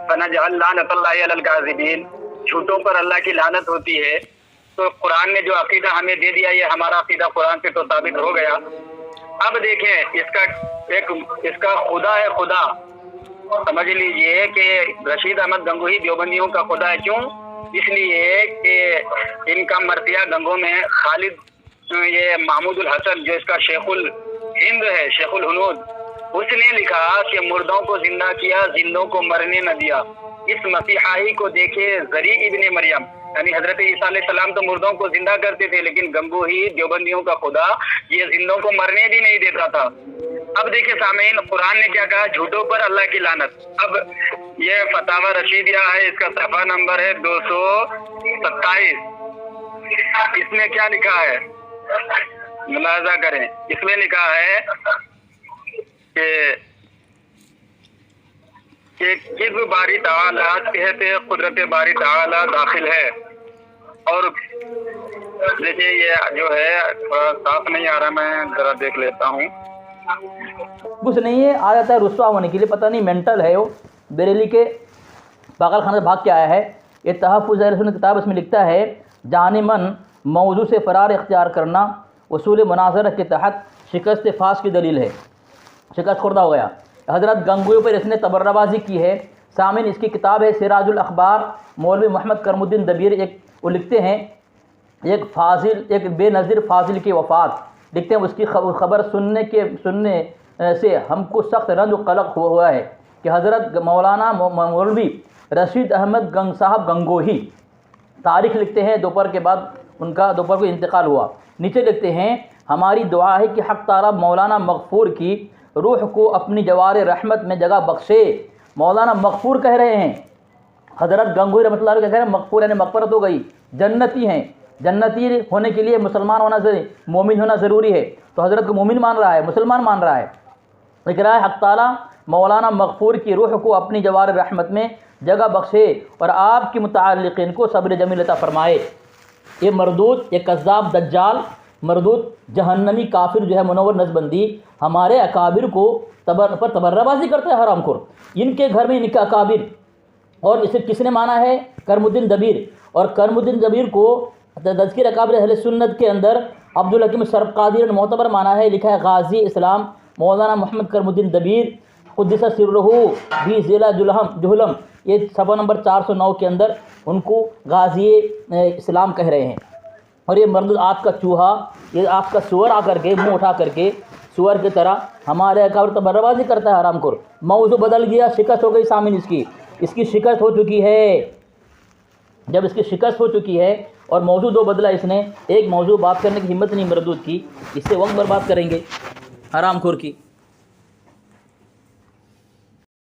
فنجعل لعنت اللہ علی الکاذبین، جھوٹوں پر اللہ کی لعنت ہوتی ہے، تو قرآن نے جو عقیدہ ہمیں دے دیا، یہ ہمارا عقیدہ قرآن سے تو ثابت ہو گیا. اب دیکھیں اس کا خدا ہے خدا. سمجھ لیجئے کہ رشید احمد گنگوہی دیوبندیوں کا خدا ہے. کیوں؟ اس لیے کہ ان کا مرثیہ گنگوں میں خالد، یہ محمود الحسن جو اس کا شیخ الہند ہے، شیخ الہنود، اس نے لکھا کہ مردوں کو زندہ کیا، زندوں کو مرنے نہ دیا. اس مسیحائی کو دیکھے زری ابن مریم، یعنی حضرت عیسیٰ علیہ السلام تو مردوں کو زندہ کرتے تھے، لیکن گنگوہی دیوبندیوں کا خدا یہ زندوں کو مرنے بھی نہیں دیتا تھا. اب دیکھیں سامعین، قرآن نے کیا کہا؟ جھوٹوں پر اللہ کی لعنت. اب یہ فتاوی رشیدیہ ہے، اس کا صفحہ نمبر ہے 227. اس میں کیا لکھا ہے؟ ملاحظہ کریں. اس میں لکھا ہے کہ کس باری تعالیٰ کہتے قدرت باری تعالیٰ داخل ہے. اور دیکھیے یہ جو ہے تھوڑا صاف نہیں آ رہا، میں ذرا دیکھ لیتا ہوں. کچھ نہیں ہے، آ جاتا ہے رسوا ہونے کے لیے، پتہ نہیں مینٹل ہے وہ، بریلی کے پاگل خانہ سے بھاگ کے آیا ہے. یہ تحفظ اہل سنت کتاب، اس میں لکھتا ہے جانمن موضوع سے فرار اختیار کرنا اصول مناظرہ کے تحت شکست فاس کی دلیل ہے. شکست خوردہ ہو گیا. حضرت گنگوہی پر اس نے تبرہ بازی کی ہے. سامعین، اس کی کتاب ہے سراج الاخبار. مولوی محمد کرم الدین دبیر وہ لکھتے ہیں ایک بے نظیر فاضل کی وفات، لکھتے ہیں اس کی خبر سننے سے ہم کو سخت رنج و قلق ہوا ہے کہ حضرت مولانا مولوی رشید احمد صاحب گنگوہی، تاریخ لکھتے ہیں دوپہر کے بعد ان کا دوپہر کو انتقال ہوا. نیچے لکھتے ہیں ہماری دعا ہے کہ حق تعالیٰ مولانا مغفور کی روح کو اپنی جوار رحمت میں جگہ بخشے. مولانا مغفور کہہ رہے ہیں، حضرت گنگوہی رحمۃ اللہ علیہ کہہ رہے ہیں مغفور یعنی مغفرت ہو گئی، جنتی ہیں. جنتی ہونے کے لیے مسلمان ہونا ضروری، مومن ہونا ضروری ہے. تو حضرت کو مومن مان رہا ہے، مسلمان مان رہا ہے. لکھ رہا ہے حق تعالیٰ مولانا مغفور کی روح کو اپنی جوار رحمت میں جگہ بخشے اور آپ کے متعلقین کو صبر جمیل عطا فرمائے. یہ مردود، یہ کذاب دجال مردود جہنمی کافر جو ہے منور نظبندی ہمارے اکابر کو پر تبرہ بازی کرتا ہے، حرام خور. ان کے گھر میں ان کے اکابر، اور اسے کس نے مانا ہے؟ کرم الدین دبیر. اور کرم الدین دبیر کو تذکیر اکابر اہل سنت کے اندر عبدالحکیم شرف قادری نے معتبر مانا ہے. لکھا ہے غازی اسلام مولانا محمد کرم الدین دبیر قدس سرہ بھی ضلع جہلم، یہ صفحہ نمبر 409 کے اندر ان کو غازی اسلام کہہ رہے ہیں. اور یہ مردود آپ کا چوہا، یہ آپ کا سور آ کر کے منہ اٹھا کر کے سور کی طرح ہمارے اکابر تبرہ بازی کرتا ہے، حرام خور. موضوع بدل گیا، شکست ہو گئی سامعین. اس کی شکست ہو چکی ہے. جب اس کی شکست ہو چکی ہے اور موضوع دو بدلا، اس نے ایک موضوع بات کرنے کی ہمت نہیں مردود کی، اس سے وقت برباد کریں گے حرام خور کی.